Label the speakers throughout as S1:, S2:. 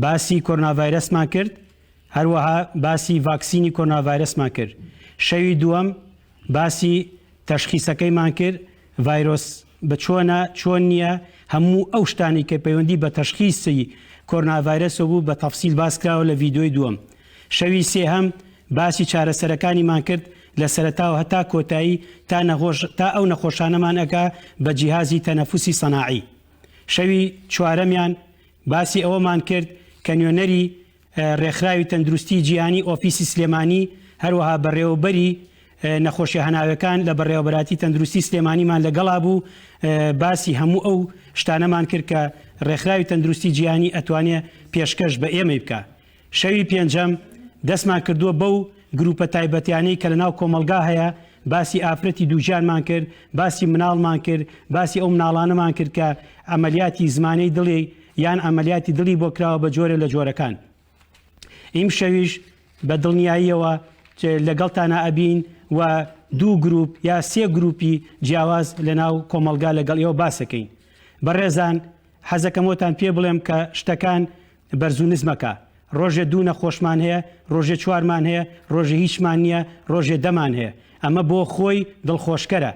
S1: باسی کۆرۆناڤایرەسمان کرد، هەروەها باسی ڤاکسینی کۆرۆناڤایرەسمان کرد. شەوی دووەم باسی تەشخیسەکەیمان کرد، ڤایرۆس بە چۆن نییە، هەموو ئەو شتانی کە پەیوەندی بە تەشخیسی کۆرۆناڤایرەسەوە بوو بە تەفسیل باس کراوە لە ڤیدۆی دووەم. شەوی سێهەم باسی چارەسەرەکانیمان کرد لە سەرەتاوە هەتا کۆتایی تا ئەو نەخۆشانەمان ئەکا بە جیهازی تەنەفوسی سەناعی. شەوی چوارەمیان باسی ئەوەمان کرد کە نوێنەری ڕێکخراوی تەندروستی جیهانی ئۆفیسی سلێمانی هەروەها بەڕێوەبەری نەخۆشیە هەناوەکان لە بەڕێوەبەراتی تەندروستی سلێمانیمان لەگەڵا بوو، باسی هەموو ئەو شتانەمان کرد کە ڕێکخراوی تەندروستی جیهانی ئەتوانێت پێشکەش بە ئێمەی بکە. شەوی پێنجەم دەستمان کردووە بەو گروپە تایبەتیانەی کە لەناو کۆمەلگا هەیە، باسی ئافرەتی دووجانمان کرد، باسی مناڵمان کرد، باسی ئەو مناڵانەمان کرد کە ئەمەلیاتی زمانەی دڵی یان ئەمەلیاتی دڵی بۆ کراوە بە جۆرە لە جۆرەکان. ئیم شەویش بە دڵنیاییەوە لەگەڵتانە ئەبین و دوو گروپ یا سێ گروپی جیاواز لەناو کۆمەلگا لەگەڵ ئێوە باسەکەین. بەڕێزان، حەزەکەمەوەتان پێ بڵێم کە شتەکان بەرزوو مەکە. ڕۆژێ دوو نەخۆشمان هەیە، ڕۆژێ چوارمان هەیە، ڕۆژێ هیچمان نییە، ڕۆژێ دەمان هەیە. ئەمە بۆ خۆی دڵخۆشکەرە.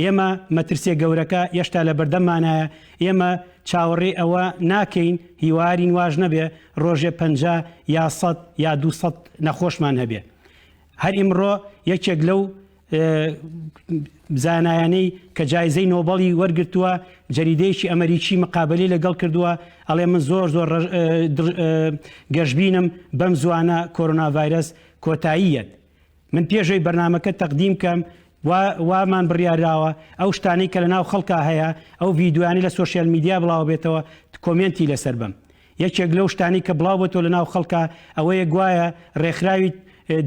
S1: ئێمە مەترسیە گەورەکە هێشتا لە بەردەممانایە. ئێمە چاوەڕێ ئەوە ناکەین هیوارین واژ نەبێ ڕۆژێ 50 یا 100 یا 200 نەخۆشمان هەبێ. هەر ئیمڕۆ یەکێک لەو زانایانەی کە جایزەی نۆبەڵی وەرگرتووە جەریدەیەکی ئەمریکی مقابلەی لەگەڵ کردووە، ئەڵێ من زۆر گەشببینم بەم زوانە کۆرۆناڤایرەس کۆتاییەت. من پێشەوەی بەرنامەکە تەقدیم کەم وامان بڕیاراوە ئەو شتانەی کە لە ناو خەڵکا هەیە، ئەو ڤیددیوانی لە سۆشیال میدیا بڵاو بێتەوە کۆمنتی لەسەر بم. یەکێک لەو شتانی کە بڵاو بێتەوە لە ناو خەڵکا ئەوەیە گوایە ڕێکخراوی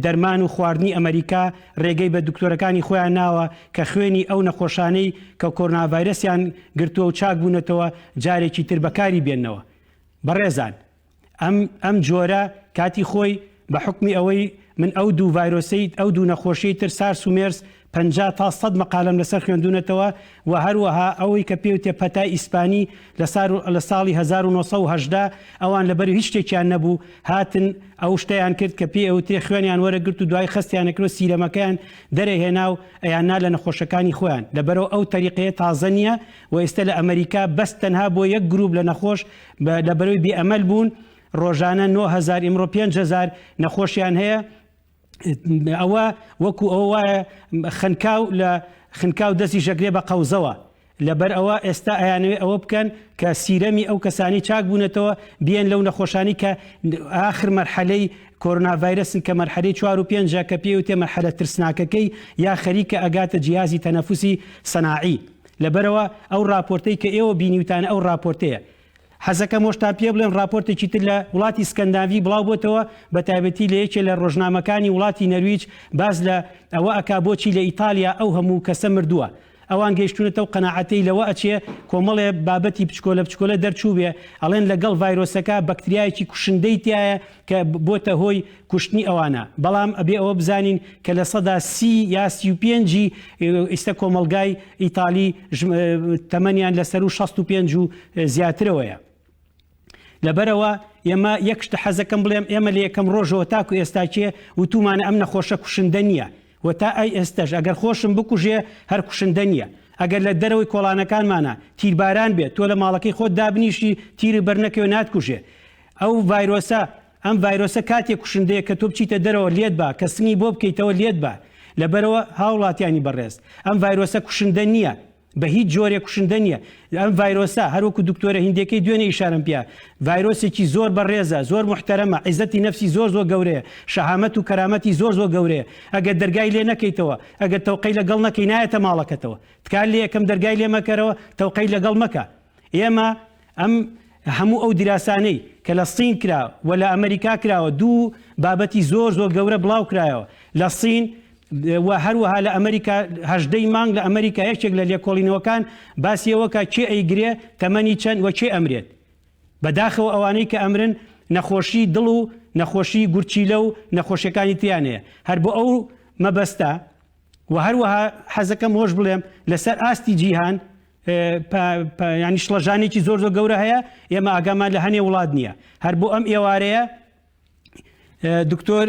S1: دەرمان و خواردنی ئەمریکا ڕێگەی بە دکتۆرەکانی خۆیان ناوە کە خوێنی ئەو نەخۆشانەی کە کۆرۆناڤایرەسیان گرتووە و چاک بوونەتەوە جارێکی تر بەکاری بێننەوە. بەڕێزان، ئەم جۆرە کاتی خۆی بە حکمی ئەوەی من ئەو دوو ڤایرۆسەی ئەو دوو نەخۆشیی تر سارس و مێرس 50 تا 100 مەقالەم لەسەر خوێندونەتەوە و هەروەها ئەوەی کە پێوتێ پەتای ئیسپانی لە ساڵی 1970 ئەوان لەبەر هیچ شتێکیان نەبوو، هاتن ئەو شتیان کرد کە پێ ئەوتێ خوێنیان وەرەگرت و دوای خستیانەکرۆ سیرەمەکەیان دەرەهێنا و ئەیاننا لە نەخۆشەکانی خۆیان. لەبەرەوە ئەو تەریقەیە تازە نییە و ئێستا لە ئەمریکا بەس تەنها بۆ یەک گروپ لە نەخۆش لەبەرەوەی بێئەمەل بوون ڕۆژانە 9000 ئیمڕۆ 5000 نەخۆشیان هەیە. ئەوە وەکو ئەوە وایە خنکاو دەستی ژەگرێ بە قەوزەوە. لەبەر ئەوە ئێستا ئەیانوێ ئەوە بکەن کە سیرەمی ئەو کەسانی چاک بوونەتەوە بیان لەو نەخۆشانی کە ئاخر مەرحەلەی کۆرۆناڤایرەسن کە مەرحەلەی 4 و 5 کە پێوتێ مەرحەلە ترسناکەکەی یا خەریکە ئەگاتە جیهازی تەنەفوسی سەناعی. لەبەرەوە ئەو راپۆرتەی کە ئێوە بینیوتانە ئەو راپۆرتەیە. حەزەکەم وەشتا پێ بڵێن راپۆرتێکی تر لە وڵاتی سکەنداڤی بڵاو بۆتەوە بە تایبەتی لە یەکێ لە ڕۆژنامەکانی وڵاتی نەرویج باز لە ئەوە ئەکا بۆچی لە ئیتالیا ئەو هەموو کەسە مردووە. ئەوان گەیشتونەتەوە قەناعەتەی لەوە ئەچێ کۆمەڵێ بابەتی بچکۆلە دەرچوو بێ ئەڵێن لەگەڵ ڤایرۆسەکە بەکتریایەکی کوشندەی تایە کە بۆتە هۆی کوشتنی ئەوانە. بەڵام ئەبێ ئەوە بزانین کە لە سەدا 30 یا 35 ئێستا کۆمەلگای ئیتالی تەمەنیان لەسەر و 65 و زیاترەوەیە. لەبەرەوە ئێمە یەک شتە حەزەکەم بڵێم ئێمە لە یەکەم ڕۆژەوە تاکو ئێستاکێ وتومانە ئەم نەخۆشە کوشندە نییە و تا ئەی ئێستش ئەگەر خۆشم بکوژێ هەر کوشندە نییە. ئەگەر لە دەرەوەی کۆڵانەکانمانە تیرباران بێت تۆ لە ماڵەکەی خۆت دابنیشی تیری بەرنەکەوە ناتکوژێ. ئەو ئەم ڤایرۆسە کاتێک کوشندەیە کە تۆ بچیتە دەرەوە لێت بە کە سنگی بۆ بکەیتەوە لێت بە. لەبەرەوە هاوڵاتیانی بەڕێز ئەم ڤایرۆسە کوشندە نییە، بە هیچ جۆرێک کوشندە نییە. ئەم ڤایرۆسە هەروەکو دکتۆرە هیندێکەی دوێنێ ئیشارەم پێە ڤایرۆسێکی زۆر بەڕێزە، زۆر محتەرەمە، عیزەتی نەفسی زۆر گەورەیە، شەهامەت و کەرامەتی زۆر گەورەیە. ئەگەر دەرگای لێ نەکەیتەوە، ئەگەر تەوقەی لەگەڵ نەکەی نایەتە ماڵەکەتەوە، تکال لێ یەکەم دەرگای لێ مەکەرەوە تەوقەی لەگەڵ مەکە. ئێمە ئەم هەموو ئەو دیراسانەی کە لە سین کراوە و لە ئەمریکا کراوە دوو بابەتی زۆر گەورە بڵاو کرایەوە. لە سین و هەروەها لە ئەمریکا 18 مانگ لە ئەمریکا یەکێک لە لێکۆڵینەوەکان باسیەوەکە کێ ئەیگرێ تەمەنی چەند و کێ ئەمرێت. بەداخەوە ئەوانەی کە ئەمرن نەخۆشی دڵ و نەخۆشی گورچیلە و نەخۆشیەکانی تیانەیە. هەر بۆ ئەو مەبەستە و هەروەها حەزەکەم هۆش بڵێم لەسەر ئاستی جیهان ینی شڵەژانێکی زۆر گەورە هەیە ئێمە ئاگامان لە هەنێ وڵات نییە هەر بۆ ئەم ئێوارەیە دکتۆر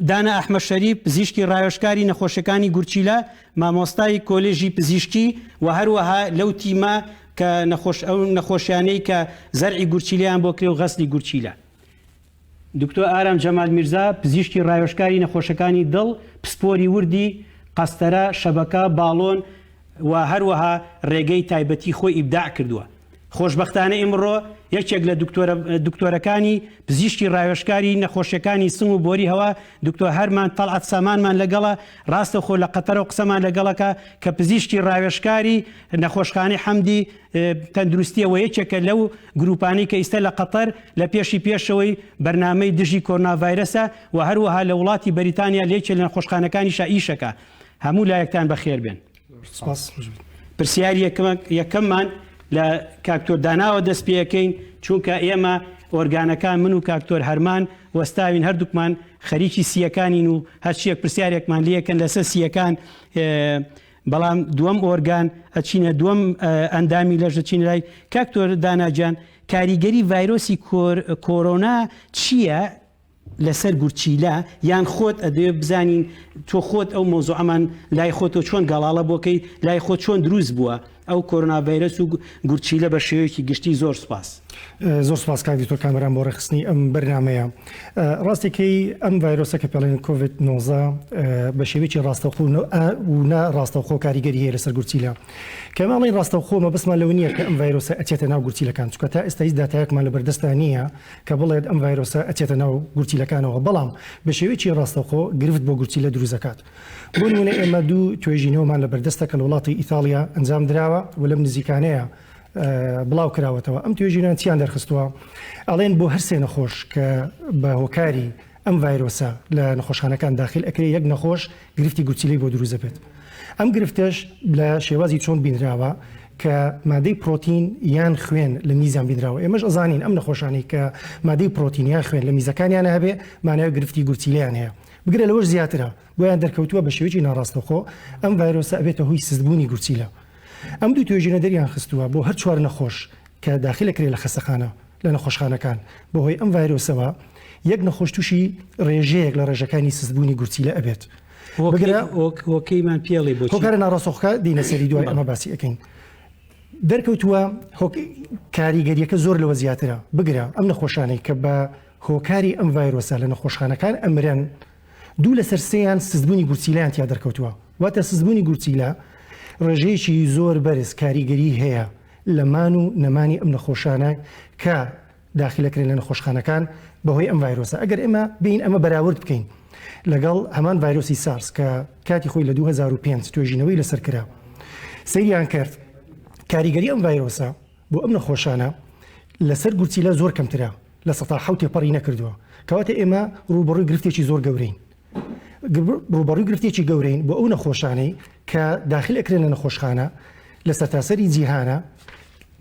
S1: دانا ئەحمەد شەریف پزیشکی ڕایۆشکاری نەخۆشیەکانی گورچیلە مامۆستای کۆلێژی پزیشکی و هەروەها لەو تیمە کە ئەو نەخۆشیانەی کە زەرعی گورچیلیان بۆ کرێ و غەسلی گورچیلە. دکتۆر ئارام جەمال میرزا پزیشکی ڕایۆشکاری نەخۆشەکانی دڵ پسپۆری وردی قەستەرە شەبەکە باڵۆن و هەروەها ڕێگەی تایبەتی خۆی ئیبداع کردووە. خۆشبەختانە ئێمڕۆ یەکێک لە دکتۆرەکانی پزیشکی ڕایۆشکاری نەخۆشیەکانی سم و بۆری هەوا دکتۆر هەرمان تەڵعەت سامانمان لەگەڵە ڕاستەخۆ لە قەتەر و قسەمان لەگەڵەکە کە پزیشکی ڕایۆشکاری نەخۆشخانەی حەمدی تەندروستیەوە یەکێکە لەو گروپانەی کە ئیستا لە قەتەر لە پێشەوەی بەرنامەی دژی کۆرۆناڤایرەسە و هەروەها لە وڵاتی بەریتانیا لێکێک لە نەخۆشخانەکانی ئیشەکە. هەموو لایەکتان بەخێر بێن. پرسیاری یەکەممان لە کاکتۆر داناوە دەست پێەکەین چونکە ئێمە ئۆرگانەکان من و کاکتۆر هەرمان وەستاوین هەردووکمان خەریکی سیەکانین و هەرچیەک پرسیارێکمان لەکەن لەسەر سیەکان بەڵام دووەم ئۆرگان ئەچینە دووەم ئەندامی لەژ دەچین لای کاکتۆر داناجان کاریگەری ڤایرۆسی کۆرۆنا چییە لەسەر گورچیلە یان خۆت ئەدەوێت بزانین تۆ خۆت ئەو مۆزوعەمان لای خۆتۆ چۆن گەڵاڵە بۆکەی لای خۆت چۆن دروست بووە ئەو کۆرۆناڤایرەس و گورچیلە بە شێوەیەکی گشتی زۆر سپاس.
S2: زۆر سپاس کاکی تۆ کامەران بۆ ڕێخستنی ئەم بەرنامەیە. ڕاستێکی ئەم ڤایرۆسە کە پێڵێن کۆڤید-19 بە شێوەیەکی ڕاستەوخۆ و ناڕاستەوخۆ کاریگەری هەیە لەسەر گورچیلە کە ماڵی ڕاستەوخۆمە بەسمان لەو نییە کە ئەم ڤایرۆسە ئەچێتە ناو گورچیلەکان چونکە تا ئێستا هیچ داتایەکمان لە بەردەستان نییە کە بڵێت ئەم ڤایرۆسە ئەچێتە ناو گورچیلەکانەوە بەڵام بە شێوەیەکی ڕاستەوخۆ گرفت بۆ گورچیلە دروست دەکات. بۆ نمونە ئێمە دوو توێژینەوەمان لە بەردەستە کە لە وڵاتی ئیتالیا ئەنجام دراوە و لەم نزیکانەیە بڵاو کراوەتەوە ئەم توێژینان چیان دەرخستووە ئەڵێن بۆ هەر سێ نەخۆش کە بە هۆکاری ئەم ڤایرۆسە لە نەخۆشخانەکان داخل ئەکرێ یەک نەخۆش گرفتی گورچیلەی بۆ دروست دەبێت. ئەم گرفتەش لە شێوازی چۆن بینراوە کە مادەی پرۆتین یان خوێن لە میزان بینراوە. ئێمەش ئەزانین ئەم نەخۆشانەی کە مادەی پرۆتین یان خوێن لە میزەکانیان هەبێ ماناوی گرفتی گورچیلیان هەیە بگرە لەوەش زیاترە بۆیان دەرکەوتووە بە شێوەیەکی ناڕاستەوخۆ ئەم ڤایرۆسە ئەبێتە هۆی سزبوونی گورچیلە. ئەم دوو توێژینە دەریان خستووە بۆ هەر چوار نەخۆش کە داخل ئەکرێ لە خەستەخانە لە نەخۆشخانەکان بۆ هۆی ئەم ڤایرۆسەوە یەک نەخۆش تووشی ڕێژەیەک لە ڕێژەکانی سزبوونی گورچیلە ئەبێت.
S1: وەکەیمان پێڵێ بۆ
S2: هۆکارە ناڕاستەوخۆ دینە سەری دوای ئەمە باسی ئەەکەین. دەرکەوتووە کاریگەریەکە زۆر لەوە زیاترە بگرە ئەم نەخۆشانەی کە بە هۆکاری ئەم ڤایرۆسە لە نەخۆشخانەکان ئەمرن دوو لەسەر سێیان سزبوونی گورچیلەیان تیا دەرکەوتووە واتە سزبوونی گورچیلە ڕێژەیەکی زۆر بەرز کاریگەری هەیە لە مان و نەمانی ئەم نەخۆشانە کە داخلەکرێن لە نەخۆشخانەکان بەهۆی ئەم ڤایرۆسە. ئەگەر ئێمە بین ئەمە بەراورد بکەین لەگەڵ هەمان ڤایرۆسی سارس کە کاتی خۆی لە 2005 توێژینەوەی لەسەر کرا سەیریان کرد کاریگەری ئەم ڤایرۆسە بۆ ئەم نەخۆشانە لەسەر گورچیلە زۆر کەمترە لە 1970 تێپەڕی نەکردووە کەواتە ئێمە ڕوبەڕووی گرفتێکی زۆر گەورەین ڕوبەڕووی گرفتێکی گەورەین بۆ ئەو نەخۆشانەی کە داخل ئەکرێن لە نەخۆشخانە لە سەرتاسەری جیهانە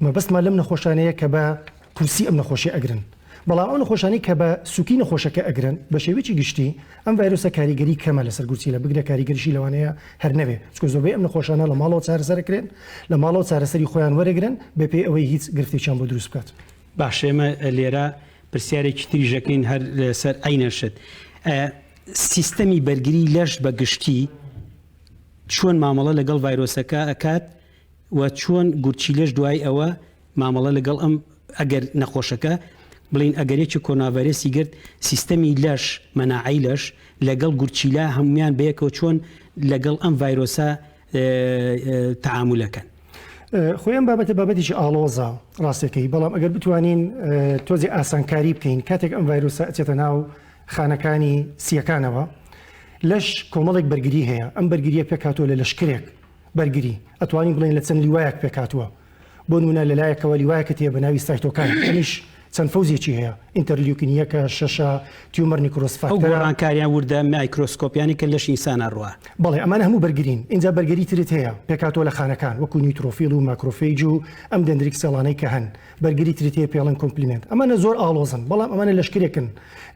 S2: مەبەستمان لەم نەخۆشانەیە کە بە کورسی ئەم نەخۆشی ئەگرن بەڵام ئەو نەخۆشانی کە بە سوکی نەخۆشەکە ئەگرن بە شێوەیەکی گشتی ئەم ڤایرۆسە کاریگەری کەمە لەسەر گورچیلە بگرە کاریگەریشی لەوانەیە هەر نەبێ چکە زۆربەی ئەم نەخۆشانە لە ماڵەوە چارەسەرکرێن لە ماڵەوە چارەسەری خۆیان وەرەگرن بە پێی ئەوەی هیچ گرفتێکیان بۆ دروست بکات.
S1: باش ئێمە لێرە پرسیارێکی تریژەکەین هەر لەسەر ئەینەشت سیستەمی بەرگری لەش بە گشتی چۆن مامەڵە لەگەڵ ڤایرۆسەکە ئەکات و چۆن گورچیلەش دوای ئەوە مامەڵە لەگەڵ ئەم ئەگەر نەخۆشەکە بڵین ئەگەرێکی کۆرۆناڤایرەسی گرت سیستەمی لەش مەناعەی لەش لەگەڵ گورچیلە هەمویان بەیەکەوە چۆن لەگەڵ ئەم ڤایرۆسە تەعامولەکەن.
S2: خۆیان بابەتێکی ئاڵۆزە ڕاستەکەی بەڵام ئەگەر بتوانین تۆزی ئاسانکاری بکەین کاتێک ئەم ڤایرۆسە ئەچێتە ناو خانەکانی سیەکانەوە لەش کۆمەڵێک بەرگری هەیە ئەم بەرگریە پێکاتوە لە لەشکرێک بەرگری ئەتوانین بڵێن لە چەند لیوایەک پێکاتوە بۆ نمونە لەلایەکەوە لیوایەکە تێ بە ناوی سایتۆکان ئەمیش چەند فەوزێکی هەیە ئینتەرلیوکینیەکە شەشە تیومەر
S1: ئەو
S2: نیکرۆسفاکتەرە
S1: گۆڕانکاریان وردە مایکرۆسکۆپیانی کە لەش ئینسانە ڕوە
S2: بەڵێ ئەمانە هەموو بەرگرین اینجا بەرگری ترت هەیە پێکاتۆ لە خانەکان وەکو نیوترۆفیل و ماکرۆفیج و ئەم دەندریک سەڵانەی کە هەن بەرگری ترت هەیە پێڵەن کۆمپلیمنت ئەمانە زۆر ئاڵۆزن بەڵام ئەمانە لەشکرێکن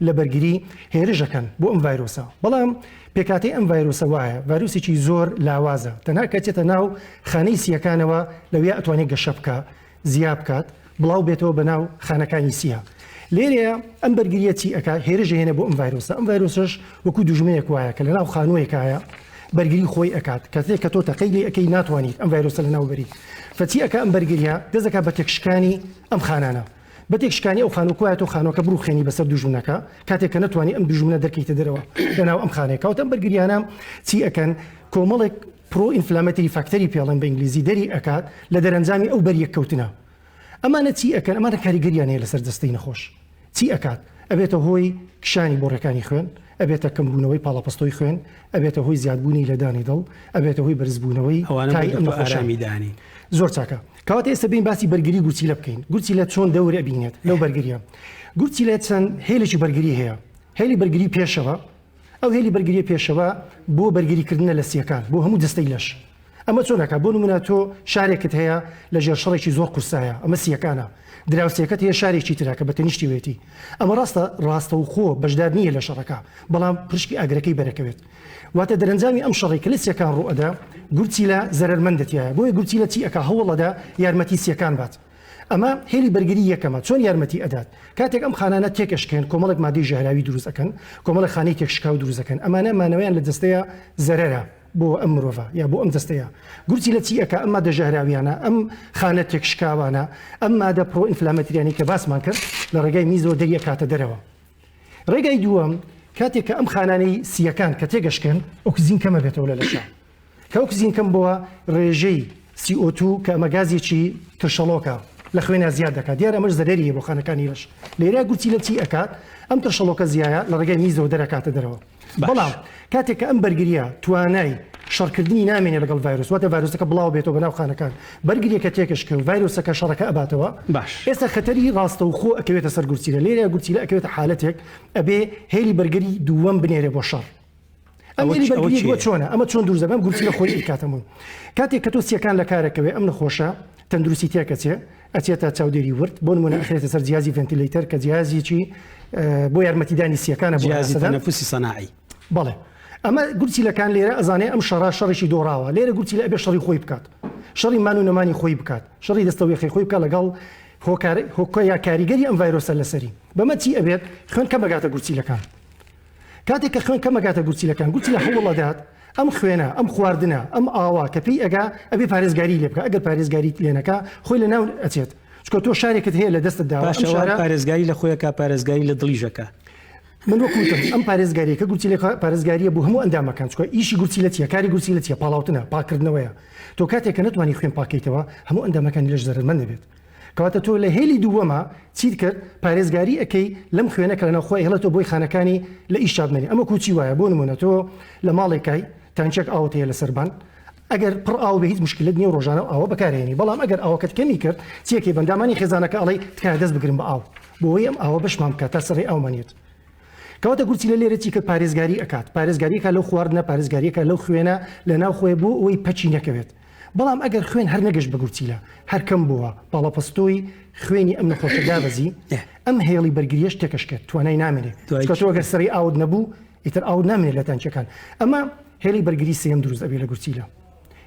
S2: لە بەرگری هێرشەکەن بۆ ئەم ڤایرۆسە بەڵام پێکاتی ئەم ڤایرۆسە وایە ڤایرۆسێکی زۆر لاوازە تەنها کەچێتە ناو خانەی سیەکانەوە لەوێ ئەتوانێت گەشە بکە زیاب بکات بڵاو بێتەوە بە ناو خانەکانی سیە لێرەیە ئەم بەرگریە چی ئەکا هێرش هێنە بۆ ئەم ڤایرۆسە ئەم ڤایرۆسش وەکو دوژمنێک وایە کە لە ناو خانوویەکایە بەرگری خۆی ئەکات کاتێک کە تۆ تەقەی لێ ئەەکەی ناتوانیت ئەم ڤایرۆسە لە ناوبەری فەچی ئەکا ئەم بەرگریە دەزەکە بە تێکشکانی ئەم خانانە بە تێکشکانی ئەو خانووکوایە تۆ خانۆکە بڕوخێنی بەسەر دوژمنەکە کاتێک کە نتوانانی ئەم دوژمنە دەرکەیتە دەرەوە لە ناو ئەم خانەیەکەوت ئەم بەرگریانە چی ئەکەن کۆمەڵێک پرۆ ئینفلامەتری فاکتەری پێڵێن بە ئینگلیزی دەری ئەکات لە دەرەنجامی ئەو بەریەک کەوتنە ئەمانە چی ئەکەن ئەمانە کاریگەریان هەیە لەسەر دەستەی نەخۆش چی ئەکات ئەبێتە هۆی کشانی بۆڕەکانی خوێن ئەبێتە کەمبوونەوەی پاڵەپەستۆی خوێن ئەبێتە هۆی زیادبوونی لەدانی دڵ ئەبێتە هۆی بەرزبوونەوەی
S1: ئارامیدانی
S2: زۆر چاکە کەواتە ئێستا بین باسی بەرگری گورچیلە بکەین گورچیلە چۆن دەورە بینێت لەو بەرگریە گورچیلە چەند هێلێکی بەرگری هەیە هێلی بەرگری پێشەوە ئەو هێلی بەرگری پێشەوە بۆ بەرگریکردنە لە سیەکان بۆ هەموو دەستەی لەش ئەمە چۆنەکە بۆ نمونە تۆ شارێکت هەیە لە ژێر شەڕێکی زۆر قورسایە ئەمە سیەکانە دراوسەکەت هەیە شارێکی تراکە بە تەنیشتی وێتی ئەمە ڕاستە و خۆ بەشدار نییە لە شەڕەکە بەڵام پشکی ئاگرەکەی بەرەکەوێت واتە دەرەنجامی ئەم شەڕی کە لە سیەکان ڕوئەدا گورچیلە زەرمەندەتیایە بۆیە گورچیلە چی ئەکا هەوڵەدا یارمەتی سیەکان بات ئەمە هێلی بەرگری یەکەمە چۆن یارمەتی ئەدات کاتێک ئەم خانانە تێکشکێن کۆمەڵێک مادەی ژەهراوی دروست ئەکەن کۆمەڵی خانەی تێکشکا و دروست ئەکەن ئەمانە مانەوەیان لە دەستەیە زەرەرە بۆ ئەم مرۆڤ یا بۆ ئەم دەستەیە گورچیلە چی ئەکا ئەم مادە ژەهراویانە ئەم خانە تێکشکاوانە ئەم مادە پرۆ ئینفلامەتریانی کە باسمان کرد لە ڕێگای میزەوە دەریە کاتە دەرەوە ڕێگای دووەم کاتێک کە ئەم خانانەی سیەکان کە تێگەشکن ئۆکسزین کەمە بێتەوە لە لەشە کە ئۆکسزین کەم بووە ڕێژەی CO2 کە ئەمە گازێکی ترشەڵۆکە لە خوێنە زیاد دەکات دیارە ئەمەش زەرەریە بۆ خانەکانی لەش لێرە گورچیلە چی ئەکات ئەم ترشەڵۆکە زیایە لە ڕێگای میزەوە دەرەکاتە دەرەوە بەڵام کاتێک کە ئەم بەرگریە توانای شەڕکردنی نامێنێ لەگەڵ ڤایرۆس واتە ڤایرۆسەکە بڵاو بێتەوە بەناو خانەکان بەرگریەکە تێکشکە و ڤایرۆسەکە شەڕەکە ئەباتەوە
S1: باش
S2: ئێستا خەتەری ڕاستە و خۆ ئەکەوێتە سەر گورچیلە لێرە گورچیلە ئەکەوێتە حالەتێک ئەبێ هێلی بەرگری دووەم بنێرێ بۆ شەڕ ئەم هێلی بەرگری دووە چۆنە ئەمە چۆن دروست دەبێت گورچیلە خۆی ئیکاتەمون کاتێک کە تۆ سیەکان لە کارەکەوێ ئەم نەخۆشە تەندروستی تێکەچێ ئەچێتە چاودێری ورد بۆ نمونە ئەخرێتە سەر جیازی ڤنتیلەیتەر کە جیازێکی بۆ یارمەتیدانی سیەکانە بۆ
S1: تەنەفوسی سەناعی
S2: بەڵێ ئەمە گورچیلەکان لێرە ئەزانێ ئەم شەڕا شەڕێکی دۆڕاوە لێرە گورچیلە ئەبێ شەڕی خۆی بکات شەڕی مان و نەمانی خۆی بکات شەڕی دەستەوێخی خۆی بکات لەگەڵ هۆکۆیا کاریگەری ئەم ڤایرۆسە لەسەری بەمە چی ئەبێت خوێن کە بەگاتە گورچیلەکان کاتێک کە خوێن کە بەگاتە گورچیلەکان گورچیلە هەوڵەدات ئەم خوێنە ئەم خواردنە ئەم ئاوا کە پێی ئەگا ئەبێ پارێزگاری لێ بکە ئەگەر پارێزگاری لێنەکە خۆی لە ناو ئەچێت چکە تۆ شارێکت هەیە لە دەستت داوە
S1: پارێزگاری لە خۆیەکە پارێزگاری لە دڵیژەکە
S2: من وەکوتم ئەم پارێزگاریەکە گورچیلە پارێزگاریە بۆ هەموو ئەندامەکان چکە ئیشی گورچیلە چیە کاری گورچیلە چیە پاڵاوتنە پاکردنەوەیە تۆ کاتێک کە نتوانی خوێن پاکەیتەوە هەموو ئەندامەکانی لەش زەرمەند دەبێت کەواتە تۆ لە هێلی دووەمە چیت کرد پارێزگاری ئەەکەی لەم خوێنەکە لە ناوخۆی هێڵێتەوە بۆی خانەکانی لە ئیشابمەنی ئەمە کوچی وایە بۆ نمونە تۆ لە ماڵێکای تانچێک ئاوت هەیە لە سەربان ئەگەر پڕ ئاو بە هیچ مشکلت نییە ڕۆژانە ئاوە بەکارێنی بەڵام ئەگەر ئاوەکەت کەمی کرد چیەکەی بەندامانی خێزانەکە ئەڵی تکای دەست بگرن بە ئاو بۆی ئەم ئاوە بەشمان بکات تا سەڕێ ئاومانێت کەواتە گورچیلە لێرە چی کە پارێزگاری ئەکات پارێزگاریەکە لەو خواردنە پارێزگاریەکە لەو خوێنە لە ناو خۆی بۆ ئەوەی پەچی نەکەوێت بەڵام ئەگەر خوێن هەر نەگەشت بە گورچیلە هەرکەم بووە باڵەپەستۆی خوێنی ئەم نەخۆشە دابەزی ئەم هێڵی بەرگریەش تێکەشکێت توانای نامێنێت چکە تۆ ئەگەر سەری ئاوت نەبوو ئیتر ئاو نامێنێت لە تانچەکان ئەمە هێڵی بەرگری سێم دروست ئەبێ لە گورچیلە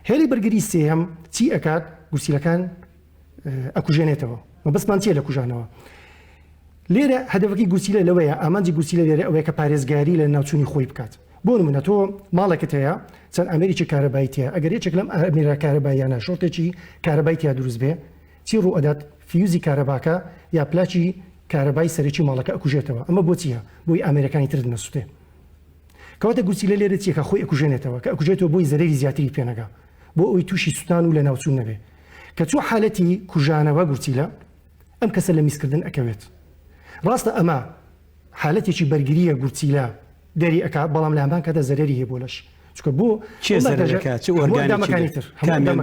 S2: هێڵی بەرگری سێم چی ئەکات گورچیلەکان ئەکوژێنێتەوە بەسمان چیە لە کوژانەوە لێرە هەدەفەکەی گورچیلە لەوەیە ئامانجی گورچیلە لێرە ئەوەیە کە پارێزگاری لە ناوچوونی خۆی بکات بۆ نمونە تۆ ماڵێکت هەیە چەند ئەمریکی کارەباییتە ئەگەر یەکێک لەم ئەمێرە کارەباییانە شۆرتێکی کارەباییتیا دروست بێ چی ڕوو ئەدات فیوزی کارەباکە یا پلاچی کارەبای سەرەکی ماڵەکە ئەکوژێتەوە ئەمە بۆ چیە بۆی ئامێرەکانی تر نەسووتێ کەواتە گورچیلە لێرە چیەکە خۆی ئەکوژێنێتەوە کە ئەکوژێتەوە بۆی زەرەری زیاتری پێنەگا بۆ ئەوی تووشی سوتان و لە ناوچوون نەبێ کە چوو حالەتی کوژانەوە گورچیلە ئەم کەسە لە میسکردن ئەکەوێت ڕاستە ئەمە حالەتێکی بەرگریە گورچیلە دەری ئەکا بەڵام لە هەمان کاتە زەرەری هەیە بۆ لەش چکە بۆ
S1: چێ زەرەکە چ ئۆرگانیکی تر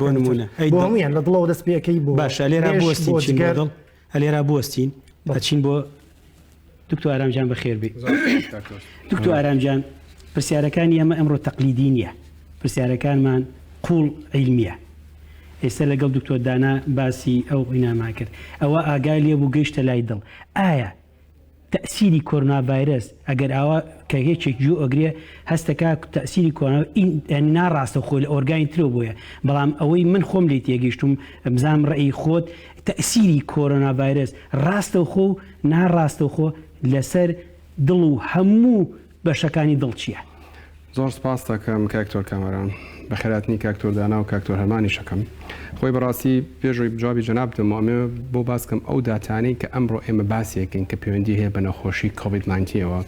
S1: بۆ نمونە
S2: بۆ هەمویان لە دڵەوە دەست پێەکەی بۆ
S1: باشە لێرە بۆستین هەلێرا بۆستین دەچین بۆ دکتۆر ئارامجان بەخێربێ. دکتۆر ئارامجان پرسیارەکانی ئەمە ئەمڕۆ تەقلیدی نییە، پرسیارەکانمان قوڵ عیلمیە. ئێستا لەگەڵ دکتۆر دانا باسی ئەو ئیناما کرد، ئەوە ئاگای لێ بوو گەیشتە لای دڵ. ئایا تەسیری کۆرونا ڤایرس ئەگەر ئەوە کە هێچێک جو ئەگرێ هەستەکە تەسیری کۆنا ناڕاستە خۆ لە ئۆرگانی ترۆ بۆیە، بەڵام ئەوەی من خۆم لێ تێگەیشتم بزانم ڕێی خۆت تەسیری کۆرونا ڤایرس ڕاستە خۆ و ناڕاستە خۆ لەسەر دڵ و هەموو بەشەکانی دڵ چییە؟
S3: زۆر سپاس دەکەم کاکتۆر کامەران بەخێراتنی کاکتۆر دانا و کاکتۆر هەرمانی شەکەم. خۆی بەڕاستی پێشۆی جوابی جەناب دەمەوێ بۆ باسکەم ئەو داتانەی کە ئەمڕۆ ئێمە باسیەکەین کە پەیوەندی هەیە بە نەخۆشی کۆڤید-19ەوە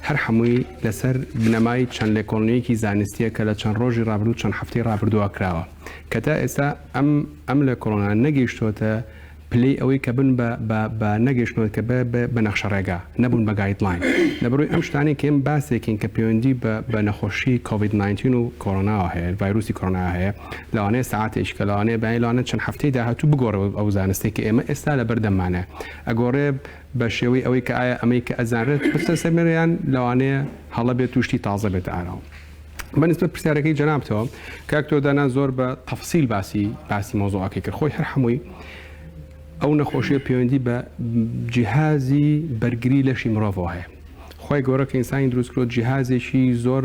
S3: هەر هەمووی لەسەر بنەمای چەند لێکۆڵینەیەکی زانستیە کە لە چەند ڕۆژی ڕابردوو چەند هەفتەی ڕابردووە کراوە کە تا ئێستا ئەم لێکۆڵینە نەگەیشتۆتە پلەی ئەوەی کە بن بە نەگەیشتنەوە کە بە نەخشە ڕێگا نەبوون بە گایدلاین لەبەرۆی ئەم شتانی کە ئێم باسێکین کە پەیوەندی بە نەخۆشی کۆڤید-19 و کۆڕۆناوە هەیە ڤایرۆسی کۆڕۆنا هەیە لەوانەیە ساعاتێک کە لەوانەیە بەیانلانە چەند هەفتەی داهاتوو بگۆڕەوە ئەو زانستی کە ئێمە ئێستا لە بەردەمانە ئەگۆڕێ بە شێوەی ئەوەی کە ئایا ئەمەی کە ئەزانرێت بستە سەرمەریان لەوانەیە هەڵە بێت توشتی تازە بێت ئاراوە. بەنسبەت پرسیارەکەی جەنابتەوە کاکتۆر دانا زۆر بە تەفسیل باسی مۆزوعەکەی کرد خۆی هەر هەمووی ئەو نەخۆشیە پەیوەندی بە جیهازی بەرگری لەشی مرۆڤەوە هەیە. خۆی گەورە کە ئینسانی دروستکرۆ جیهازێکی زۆر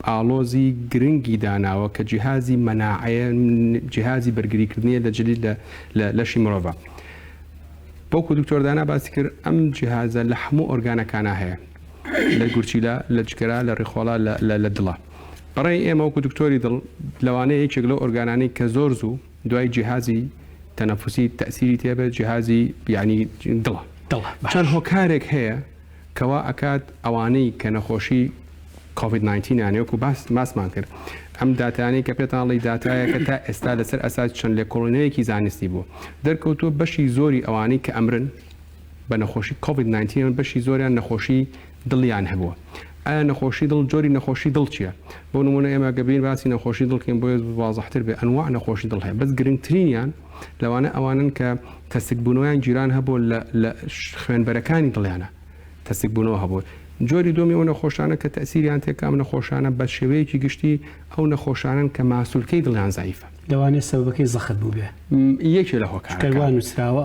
S3: ئاڵۆزی گرنگی داناوە کە جیهازی مەناعەیە جیهازی بەرگریکردنیە لە جلی لەشی مرۆڤە. بۆکو دکتۆر دانا باسی کرد ئەم جیهازە لە هەموو ئۆرگانەکانە هەیە لە گورچیلە لە جگەرە لە ڕێخۆڵە لە دڵە. بەڕێی ئێمە وەکو دکتۆری دڵ لەوانەیە یەکێک لەو ئۆرگانانەی کە زۆر زوو دوای جیهازی تەنەفوسی تەسیری تێبێت جیهازی یعنی دڵە چەند هۆکارێک هەیە کەوا ئەکات ئەوانەی کە نەخۆشی کۆڤید-19 یانەیەکو ماسمان کرد ئەم داتانەی کە پێتانڵی داتایە کە تا ئێستا لەسەر ئەساس چەند لێکۆڵینەیەکی زانستی بوو دەرکەوتووە بەشی زۆری ئەوانەی کە ئەمرن بە نەخۆشی کۆڤید-19 بەشی زۆریان نەخۆشی دڵیان هەبووە. ئایا نەخۆشی دڵ جۆری نەخۆشی دڵ چییە؟ بۆ نمونە ئێمە گەبین باسی نەخۆشی دڵکەین بۆیە وازەحتر بێ ئەنواع نەخۆشی دڵ هەیە بەس گرنگترینیان لەوانە ئەوانن کە تەسکبوونەوەیان جیران هەبوو لە خوێنبەرەکانی دڵیانە تەسکبوونەوە هەبوو. جۆری دومی ئەو نەخۆشانە کە تەسیریان تێکام نەخۆشانە بە شێوەیەکی گشتی ئەو نەخۆشانن کە ماسوولکەی دڵیان زایفە.
S1: لەوانێت سەبەکەی زەخت بوو بێ
S3: یەکێ لە هۆکارەکان
S1: نووسراوە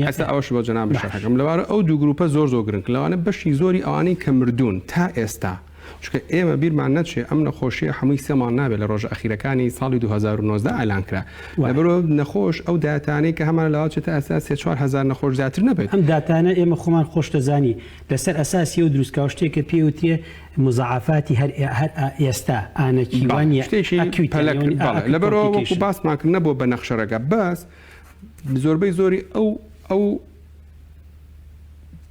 S3: ئەستا ئەوش بۆ جەناب بشەکەم لەوارە ئەو دوو گروپە زۆر گرنگ لەوانە بەشی زۆری ئەوانەی کە مردوون تا ئێستا چکە ئێمە بیرمان نەچێ ئەم نەخۆشیە هەمووی سێمان نابێت لە ڕۆژە ئەخیرەکانی ساڵی 2019 ئالان کرا لەبەرۆ نەخۆش ئەو داتانەی کە هەمان لەواچێتە ئەساس 4,000 نەخۆش زیاتر نەبێت.
S1: ئەم داتانە ئێمە خۆمان خۆش دەزانی لەسەر ئەساسی و دروستکە شتێکە پێوتیە مزعافاتی هەر ئێستا ئانەکیوانی
S3: لەبەرەوە وەکو باسمان کرد نەبوو بە نەخشەرەکە بەس زۆربەی زۆری ئەو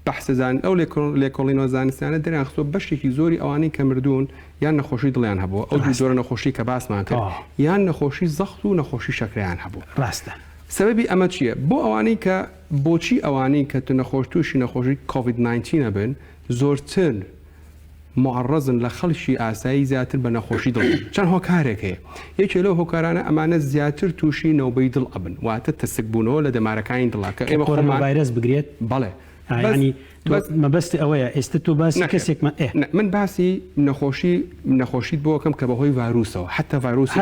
S3: بەحسەزان ئەو لێکۆڵینەوە زانستیانە دەریان خستۆ بەشێکی زۆری ئەوانەی کە مردوون یان نەخۆشی دڵیان هەبوو ئەو دوو جۆرە نەخۆشی کە باسمان کرد یان نەخۆشی زەخت و نەخۆشی شەکرەیان هەبوو.
S1: ڕاستە
S3: سەبەبی ئەمە چییە؟ بۆ ئەوانەی کە بۆچی ئەوانەی کە تو نەخۆش تووشی نەخۆشی کۆڤید-19 بن زۆرتر معڕەزن لە خەڵکی ئاسایی زیاتر بە نەخۆشی دڵ چەند هۆکارێک هەیە یەکێ لەو هۆکارانە ئەمانە زیاتر تووشی نەوبەی دڵ ئەبن واتە تەسکبوونەوە لە دەمارەکانی دڵاکە ئێمە
S1: ڤایرەس بگرێت
S3: بەڵێ
S1: مەبەستی ئەوەیە ئێستا تۆ باسی کەسێکمە
S3: من باسی نەخۆشیت بۆکەم کە بەهۆی ڤایرۆسەوە حتا ڤایرۆسی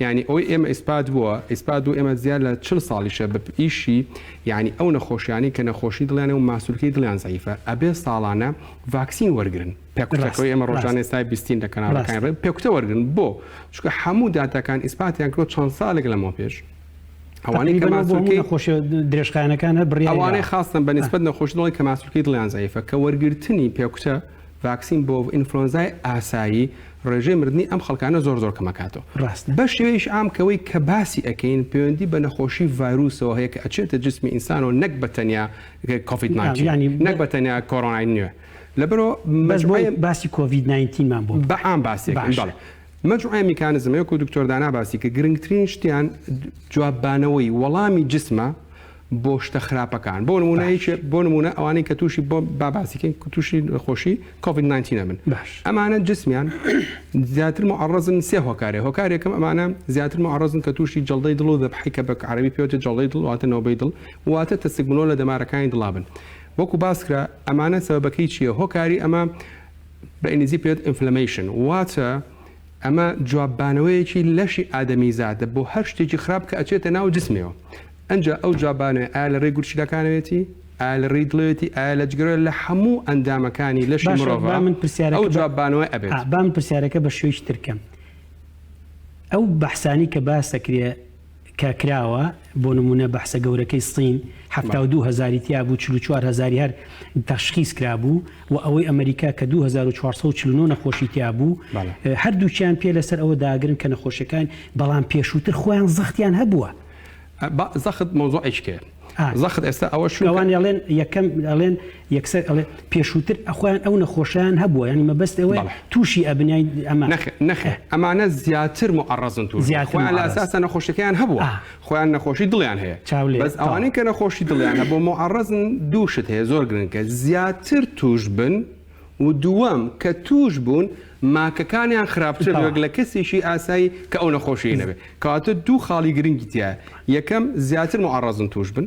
S3: یعنی ئەوەی ئێمە ئیسپات بووە ئیسپات و ئێمە زیاد لە 40 ساڵیشە بە ئیشی یعنی ئەو نەخۆشیانی کە نەخۆشی دڵیانە و ماسوولکەی دڵیان زایفە ئەبێ ساڵانە ڤاکسین وەرگن پێکوتەکەی ئێمە ڕۆژانە ئێستا 20 لە کەناڵەکان پێکوتە وەرگن بۆ چونکە هەموو داتەکان ئیسپاتیان کرۆ چەند ساڵێک لەمەوە پێش ئەوانەی کە ماسوولکەی
S1: درێژخانەکانە بڕیان
S3: ئەوانەی خاستن بە نسبەت نەخۆشی دڵی کە ماسوولکەی دڵیان زایفە کە وەرگرتنی پێکوتە ڤاکسین بۆ ئینفلۆنزای ئاسایی ڕێژەی مردنی ئەم خەڵکانە زۆر کەمەکاتەوە. بە شێوەیەش ئامکەوەی کە باسی ئەەکەین پەیوەندی بە نەخۆشی ڤایرۆسەوە هەیە کە ئەچێتە جسمی ئینسان و نەک بەتەنیا کۆڤید-19 نەک بەتەنیا کۆڕۆنای نوێ لەبەرەوە
S1: باسی کۆڤید-19 مان بۆ
S3: بە ئام باسێک مەجموعە میکانیزمەیەک و دکتۆر دانا باسی کە گرنگترین شتیان جواببانەوەی وەڵامی جسمە بۆ شتە خراپەکان بۆ نمونە ئەوانەی کە تووشی بۆ باباسیکەین تووشی خۆشی COVID-19 بن ئەمانە جسمیان زیاتر معڕزن سێ هۆکارێکم ئەمانە زیاتر معڕزن کە تووشی جەڵدەی دڵ و دەبحی کە بە عەرەبی پێوتە جەڵدەی دڵ واتە نەوبەی دڵ واتە تەسکبنەوە لە دەمارەکانی دڵابن وەکو باسکرا ئەمانە سەبەکەی چییە هۆکاری ئەمە بە ئینگلیزی پێوت ئینفلەمیشن واتە ئەمە جواببانەوەیەکی لەشی ئادەمیزادە بۆ هەر شتێکی خراپ کە ئەچێتە ناو جسمەوە ئەنجا ئەو جوابانە ئایا لە ڕێی گورچیلەکانەوێتی ئایا لە ڕێی دڵێتی ئایا لە جگەرە لە هەموو ئەندامەکانی لەشی مرۆڤ ئەو جواببانەوەی ئەبێت
S1: بام پرسیارەکە بە شوێی ترکەم ئەو بەحسانی کە باس دەکرێت کە کراوە بۆ نمونە بەحسە گەورەکەی سین 72,000 تیا بوو 44,000 هەر تەشخیص کرابوو و ئەوەی ئەمریکا کە 2449 نەخۆشی تیا بوو هەردووچیان پێ لەسەر ئەوە داگرن کە نەخۆشیەکان بەڵام پێشووتر خۆیان زەختیان هەبووە
S3: زەخت مۆزوعیشکێ زەخت ئێستا ئەوە
S1: شووان ئەڵێن یەکەم ئەڵێن یەکسەر ئەڵێ پێشووتر ئەخۆیان ئەو نەخۆشیان هەبووە ینی مەبەست ئەوەی تووشی ئەبنای ئەمە
S3: نەخێ ئەمانە زیاتر معڕزن خۆیان لە ئەساسا نەخۆشیەکەیان هەبووە خۆیان نەخۆشی دڵیان هەیە بەس ئەوانەی کە نەخۆشی دڵیان هەبوو معڕزن دووشت هەیە زۆر گرنگکە زیاتر توش بن و دووەم کە توش بوون ماکەکانیان خراپتر وەک لە کەسێکی ئاسایی کە ئەو نەخۆشیی نەبێت کەواتە دوو خاڵی گرنگی تایە یەکەم زیاتر معڕزن توش بن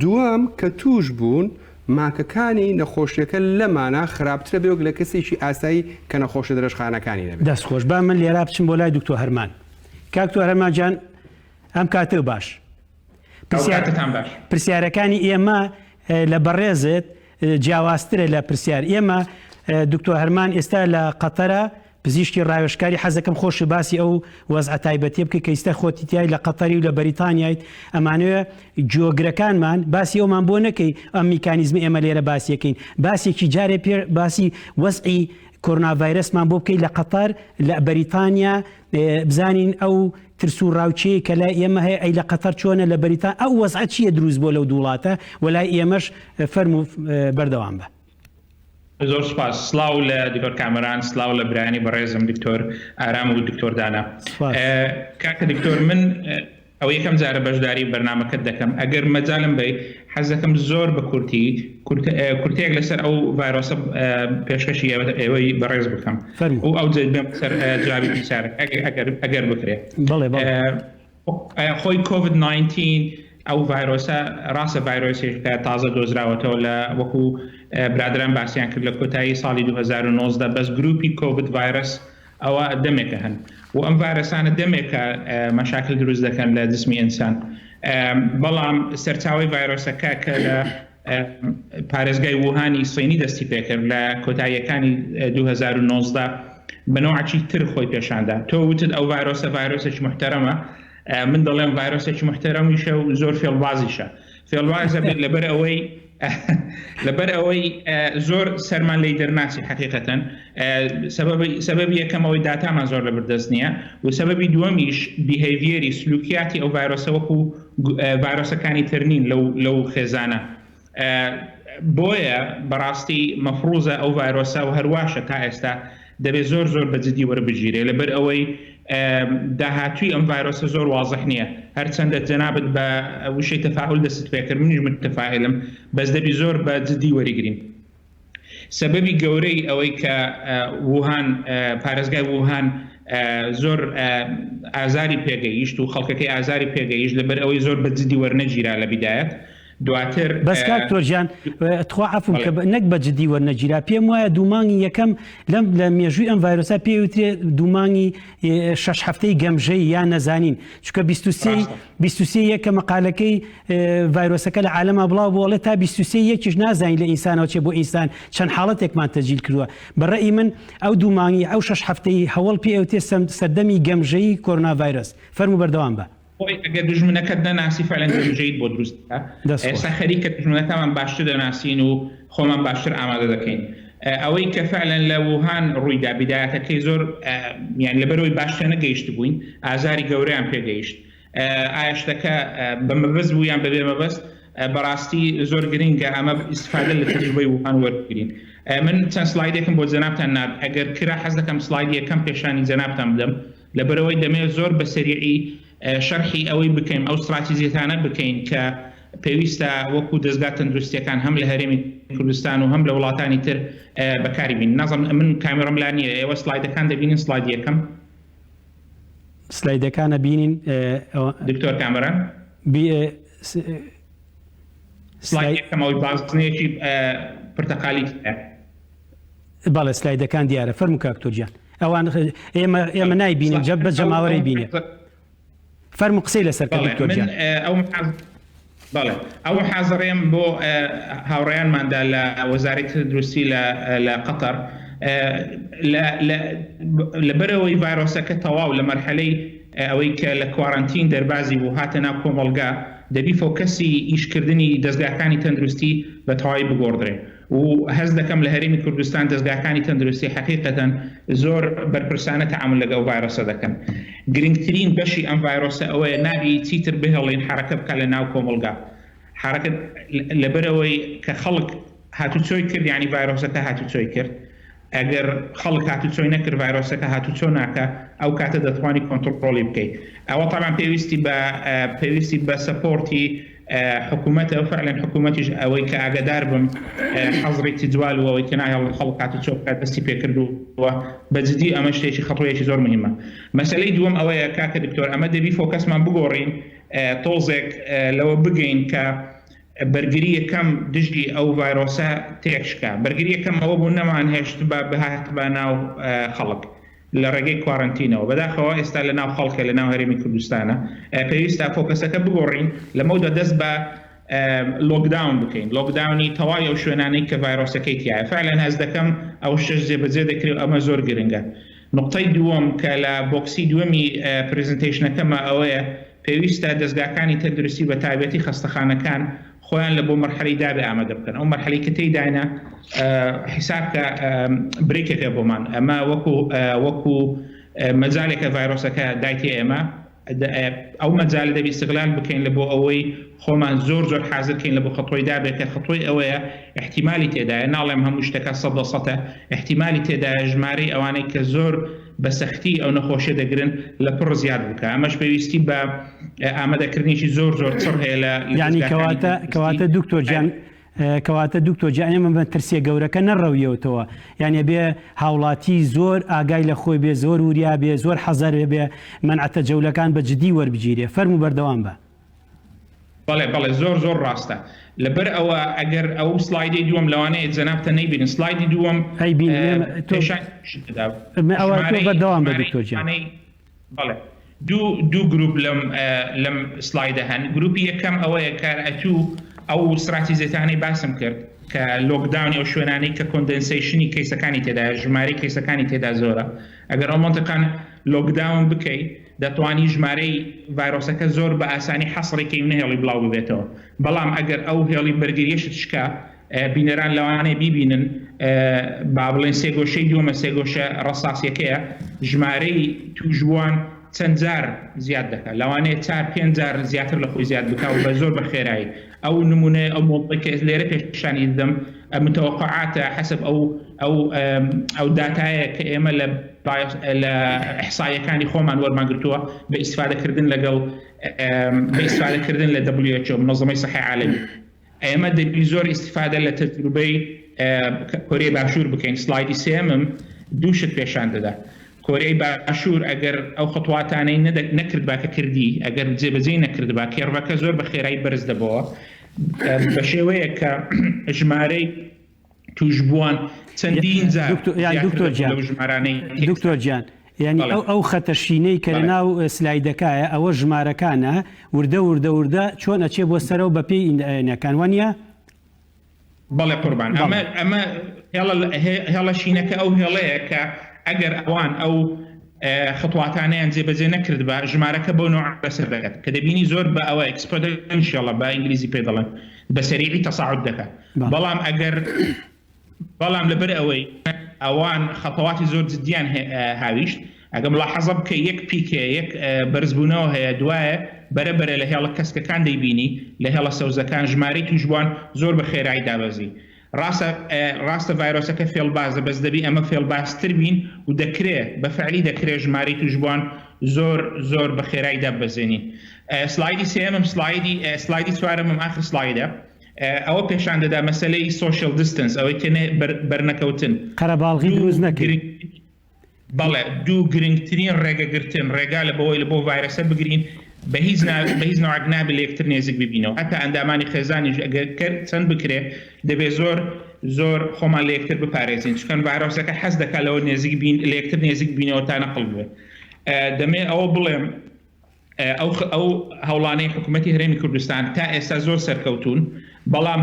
S3: دووەم کە توش بوون ماکەکانی نەخۆشیەکە لەمانە خراپترە بێوەک لە کەسێکی ئاسایی کە نەخۆشە درەژخانەکانی نەبێت
S1: دەستخۆش با من لێرا بچم بۆ لای دکتۆر هەرمان کاکتۆر هەرمانجان ئەم کاتە باش پرسیارەکانی ئێمە لە بەڕێزت جیاوازترە لە پرسیار ئێمە دکتۆر هەرمان ئێستا لە قەتەرە پزیشکی ڕاوێژکاری حەزەکەم خۆشی باسی ئەو وەزع تایبەتی بکە کە ئێستا خۆتی تیای لە قەتەری و لە بەریتانیایت ئەمانوێ جۆگرەکانمان باسی ئەومان بۆ نەکەی ئەم میکانیزمی ئێمە لێرە باسیەکەین باسێکی جارێ پێ باسی وەزعی کۆرونا ڤایرەسمان بۆ بکەی لە قەتەر لە بەریتانیا بزانین ئەو ترس و ڕاوچەیە کە لای ئێمە هەیە ئەی لە قەتەر چۆنە لە بەریتان ئەو وەزع چییە دروست بۆ لەو دووڵاتە وەلای ئێمەش فەرمو بەردەوام بە
S4: زۆر سپاس سلااو لە دکتۆر کامەران سلااو لە برانی بەڕێزم دکتۆر ئارام و دکتۆر دانا کاکە دکتۆر من ئەو یەکەم جارە بەشداری بەرنامەکەت دەکەم ئەگەر مەجالم بێ حەز دەکەم زۆر بە کورتێک لەسەر ئەو ڤایرۆسە پێشکەشی ئێوەی بەڕێز بکەم و ئەو بێم سەر جوابی پرسیارێک ئەگەر بکرێت خۆی COVID-19 ئەو ڤایرۆسە ڕاستە ڤایرۆسێکە تازە دۆزراوەتەوە لە وەکو برادران باسییان کرد لە کۆتایی ساڵی 2019 بەس گروپی کۆڤید ڤایرۆس ئەوە دەمێکە هەن و ئەم ڤایرۆسانە دەمێکە مەشاکل دروست دەکەن لە جسمی ئینسان بەڵام سەرچاوی ڤایرۆسەکە کە لە پارێزگای ووهانی سینی دەستی پێکرد لە کۆتاییەکانی 2019 بەنەوەعی تر خۆی پێشاندا تۆ وتت ئەو ڤایرۆسە ڤایرۆسێکی محتەرەمە من دەڵێم ڤایرۆسێکی محتەرەمیشە و زۆر فێڵبازیشە فێڵبازە بێت لەبەر ئەوەی زۆر سەرمان لی دەرناسی حقیقەتەن سەبەبی یەکەمەوەی داتامان زۆر لەبەردەست نییە و سەبەبی دووەمیش بیهێڤیەری سلوکیاتی ئەو ڤایرۆسە وەکو ڤایرۆسەکانی ترنین لەو خێزانە بۆیە بەڕاستی مەفروزە ئەو ڤایرۆسە و هەرواشە تا ئێستا دەبێت زۆر بەجددی وەربگیرێ لەبەر ئەوەی داهاتووی ئەم ڤایرۆسە زۆر واضح نییە هەرچەندە جەنابەت بە وشەی تەفاعل دەست پێکرد منیش متفاعلم بەس دەبی زۆر بە جددی وەریگرین سەبەبی گەورەی ئەوەی کە ووهان پارێزگای ووهان زۆر ئازاری پێگەیشت و خەڵکەکەی ئازاری پێگەیشت لەبەر ئەوەی زۆر بە جددی وەرنەگیرا لە بیدایەت دواتر
S1: بەس کاکتۆرجان تخوا عەفوم کە نەک بە جددی وەرنەگیرا پێم وایە دوومانگی یەکەم لە مێژووی ئەم ڤایرۆسە پێوترێ دوومانگی 6 هەفتەی گەمژەی یان نەزانین چونکە 23 یەکە مەقالەکەی ڤایرۆسەکە لە عالەما بڵاو بۆڵێ تا 23 یەکیش نازانین لە ئینسانەوە چێ بۆ ئینسان چەند حاڵەتێکمان تەجیل کردووە بەڕێی من ئەو دوومانگی ئەو 6 هەفتەی هەوڵ پێوتێ سەردەمی گەمژەی کۆرونا ڤایرۆس فەرموو بەردەوام بە
S4: ئەگەر دژمنەکەت دەناسی فعلەن گەمژەیت بۆ دروستە ئێستا خەریکە دژمنەکەمان باشتر دەناسین و خۆمان باشتر ئامادە دەکەین ئەوەی کە فعلەن لە ووهان ڕوویدا بیدایەتەکەی زۆر یان لەبەرەوەی باشتر نەگەیشت بووین ئازاری گەورەیان پێگەیشت ئاشتەکە بە مەبەست بوو یان بەبێ مەبەست بەڕاستی زۆر گرنگە ئەمە ئیسفادە لە تەجربەی ووهان وەربگرین من چەند سلایدێکم بۆ جەنابتان نات ئەگەر کرا حەز دەکەم سلایدی یەکەم پێشانی جەنابتان بدەم لەبەرەوەی دەمێت زۆر بەسەریعی شەرحی ئەوەی بکەین ئەو استراتیژیەتانە بکەین کە پێویستە وەکو دەستگا تەندروستیەکان هەم لە هەرێمی کوردستان و هەم لە وڵاتانی تر بەکاری بین. نازم من کامێرەم لا نییە، ئێوە سلایدەکان دەبینین، سلایدی یەکەم
S1: سلایدەکانە بینین
S4: دکتۆر کامەران، سلایدی یەکەمەوەی بازنەیەکی پرتەقالی
S1: بەڵێ سلایدەکان دیارە. فەرموو کاکتۆر گیان، ئەوان ئێمە نایبینین بە جەماوەڕی بینێ. فەرموو قسەی لەسەر دکتۆر گیان.
S4: بەڵێ ئەو حازڕێم بۆ هاوڕێیانماندا لە وەزارەتی تەندروستی لە قەتەر لەبەرەوەی ڤایرۆسەکە تەواو لە مەرحەلەی ئەوەی کە لە کوارانتین دەربازی بوو هاتە ناو کۆمەڵگا دەبی فۆکەسی ئیشکردنی دەستگاکانی تەندروستی بە تەواوی بگۆڕدرێ و هەز دەکەم لە هەرێمی کوردستان دەستگاکانی تەندروستی حقیقەتەن زۆر بەرپرسانە تەعامل لەگەڵ ڤایرۆسە دەکەن. گرنگترین بەشی ئەم ڤایرۆسە ئەوەیە نابی چیتر بهێڵین حرەکە بکە لە ناو کۆمەڵگا. حرەکە لەبەرەوەی کە خەڵک هاتوچۆی کرد، یعنی ڤایرۆسەکە هاتوچۆی کرد، ئەگەر خەڵک هاتوچۆی نەکرد ڤایرۆسەکە هاتوچۆ ناکە، ئەو کاتە دەتوانی کۆنتڕۆلی بکەیت. ئەوە تامان پێویستی بە سەپۆرتی حکوومەتە و فعلا حکوومەتیش ئەوەی کە ئاگادار بم حەزڕی تجوال و ئەوەی کە نایەڵ خەڵک هاتوچۆ بکات دەستی پێکردووە بەجددی ئەمە شتێکی خەتوەیەکی زۆر مهمە. مەسەلەی دووەم ئەوەیە کاکە دکتۆر، ئەمە دەبی فۆکەسمان بگۆڕین تۆزێک لەوە بگەین کە بەرگری یەکەم دژی ئەو ڤایرۆسە تێکشکە. بەرگری یەکەم ئەوە بوو نەمان هێشت بەهات بە ناو خەڵک لە ڕێگەی کوارانتینەوە. بەداخەوە ئێستا لە ناو خەڵکە لە ناو هەرێمی کوردستانە پێویستە فۆکەسەکە بگۆڕین، لەمەودا دەست بە لۆکداون بکەین، لۆکداونی تەواوی ئەو شوێنانەی کە ڤایرۆسەکەی تایە. فعلەن هەز دەکەم ئەو شەش جێبەجێ دەکرێت، ئەمە زۆر گرنگە. نقطەی دووەم کە لە بۆکسی دووەمی پرزنتیشنەکەمە ئەوەیە پێویستە دەستگاکانی تەندروستی بە تایبەتی خەستەخانەکان خۆیان لە بۆ مەرحەلەی دابێ ئامادە بکەن. ئەو مەرحەلەی کە تێیدایە حیسابکە برێکێکە بۆمان، ئەمە وەکو مەجالێکە ڤایرۆسەکە دایتێ ئێمە ئەو مەجال دەبی استغلال بکەین لە بۆ ئەوەی خۆمان زۆر حازرکەین لە بۆ خەتۆی دابێت کە خەتۆی ئەوەیە احتیمالی تێدایە، ناڵێم هەموو شتەکە 100% احتیمالی تێدایە ژمارەی ئەوانەی کە زۆر بە سەختی ئەو نەخۆشیە دەگرن لە پڕ زیاد بکە. ئەمەش پێویستی بە ئامادەکردنیشی زۆر چڕ هەیە لە
S1: یعنی کەواتە دکتۆر گیان کەواتە دکتۆر گیان ئێمە بە ترسیە گەورەکە نەڕەویەوەتەوە، یعنی بێ هاوڵاتی زۆر ئاگای لە خۆی بێ، زۆر وریا بێ، زۆر حەزەر بێ مەنعەتە جەولەکان بە جدی وەربگیرێ. فەرموو بەردەوام بە.
S4: بەڵێ زۆر ڕاستە. لەبەر ئەوە ئەگەر ئەو سلایدی دووەم لەوانەیە جەنابتە نەیبینن، سلایدی دووەم
S1: بەردەوام بە دکتۆر گیان.
S4: بەڵێ دوو گروپ لەم سلایدە هەن. گروپی یەکەم ئەوەیە کارئەتوو ئەو استراتیزیەتانەی باسم کرد کە لۆکداونی ئەو شوێنانەی کە کۆندنسیشنی کەیسەکانی تێدا، ژمارەی کەیسەکانی تێدا زۆرە. ئەگەر ئەو منتەقان لۆکداون بکەیت دەتوانی ژمارەی ڤایرۆسەکە زۆر بە ئاسانی حەسڕێکی نهێڵی بڵاو ببێتەوە. بەڵام ئەگەر ئەو هێڵی بەرگریەشت شکا، بینەران لەوانەیە بیبینن با بڵێن سێگۆشەی دووەمە سێگۆشە ڕەساسیەکەیە ژمارەی توژوان چەند جار زیاد دەکات، لەوانەیە 4-5 جار زیاتر لە خۆی زیاد بکات و بە زۆر بەخێرایی. ئەو نمونە ئەو مۆڵپێکە لێرە پێشانی دەدەم متوقعاتە حسب ئەو داتایە کە ئێمە لە ئەحسایەکانی خۆمان وەرمانگرتووە بە ئیستیفادەکردن لە WHO منظمەی سەحی عالەمی. ئێمە دەبی زۆر ئیستیفادە لە تەجروبەی کۆریای باشوور بکەین. سلایدی سێمم دوو شت پیشان دەدا. کۆریای باشوور ئەگەر ئەو خطواتانەی نەکرد باکە کردی، ئەگەر جێبەجێ نەکرد با کێڕەکە زۆر بە خێرایی بەرز دەبەوە بە شێوەیە کە ژمارەی توشبووان چەندین جار
S1: دکتۆر گیان یعنی ئەو خەتەشینەی کە لەناو سلایدەکایە ئەوە ژمارەکانە وردە چۆن ئەچێ بۆ سەرەوە بە پێی نەکان وانە؟
S4: بەڵێ قوربان، ئەمە هێڵە شینەکە ئەو هێڵەیە کە ئەگەر ئەوان ئەو خطواتانیان جێبەجێ نەکرد بە ژمارەکە بۆ نوع بەسەر دەکات کە دەبینی زۆر بە ئەوە ئەکسپۆنشیەڵە بە ئینگلیزی پێ دەڵێن بە سەریعی تەساعود دەکات. بەڵام لەبەر ئەوەی ئەوان خەتەواتی زۆر جدیان هاویشت، ئەگەم ملاحەزە بکە یەک پیکە یەک بەرزبوونەوە هەیە، دوایە بەرەبەرە لە هێڵە کەسکەکان دەیبینی لە هێڵە سەوزەکان ژمارەی توشبووان زۆر بە خێرایی دابەزی. ڕاستە ڤایرۆسەکە فێڵبازە، بەس دەبی ئەمە فێڵبازتر بین و دەکرێت بە فعلی دەکرێت ژمارەی توشبووان زۆر بە خێرایی دابەزێنین. سلایدی سێمم سلایدی چوارەمم آخر سلایدە ئەوە پێشان دەدا مەسلەی سوشیال دیستنس ئەوەی تێنێ بەرنەکەوتن
S1: قەرەباڵغی دروست نەکرد.
S4: بەڵێ دوو گرنگترین ڕێگەگرتن ڕێگا لە بەوەی لە بۆ ڤایرەسە بگرین بە هیچ نوعک نابێ لە یەکتر نێزیک ببینەوە هەتا ئەندامانی خێزانیش ئەگەر چەند بکرێ دەبێت زۆر خۆمان لە یەکتر بپارێزین چکەن ڤایرۆسەکە حەز دەکات لەوە لە یەکتر نێزیک بینەوە تا نەقڵ بێ دەمێ ئەوە بڵێم ئەو هەوڵانەی حکوومەتی هەرێمی کوردستان تا ئێستا زۆر سەرکەوتون بەڵام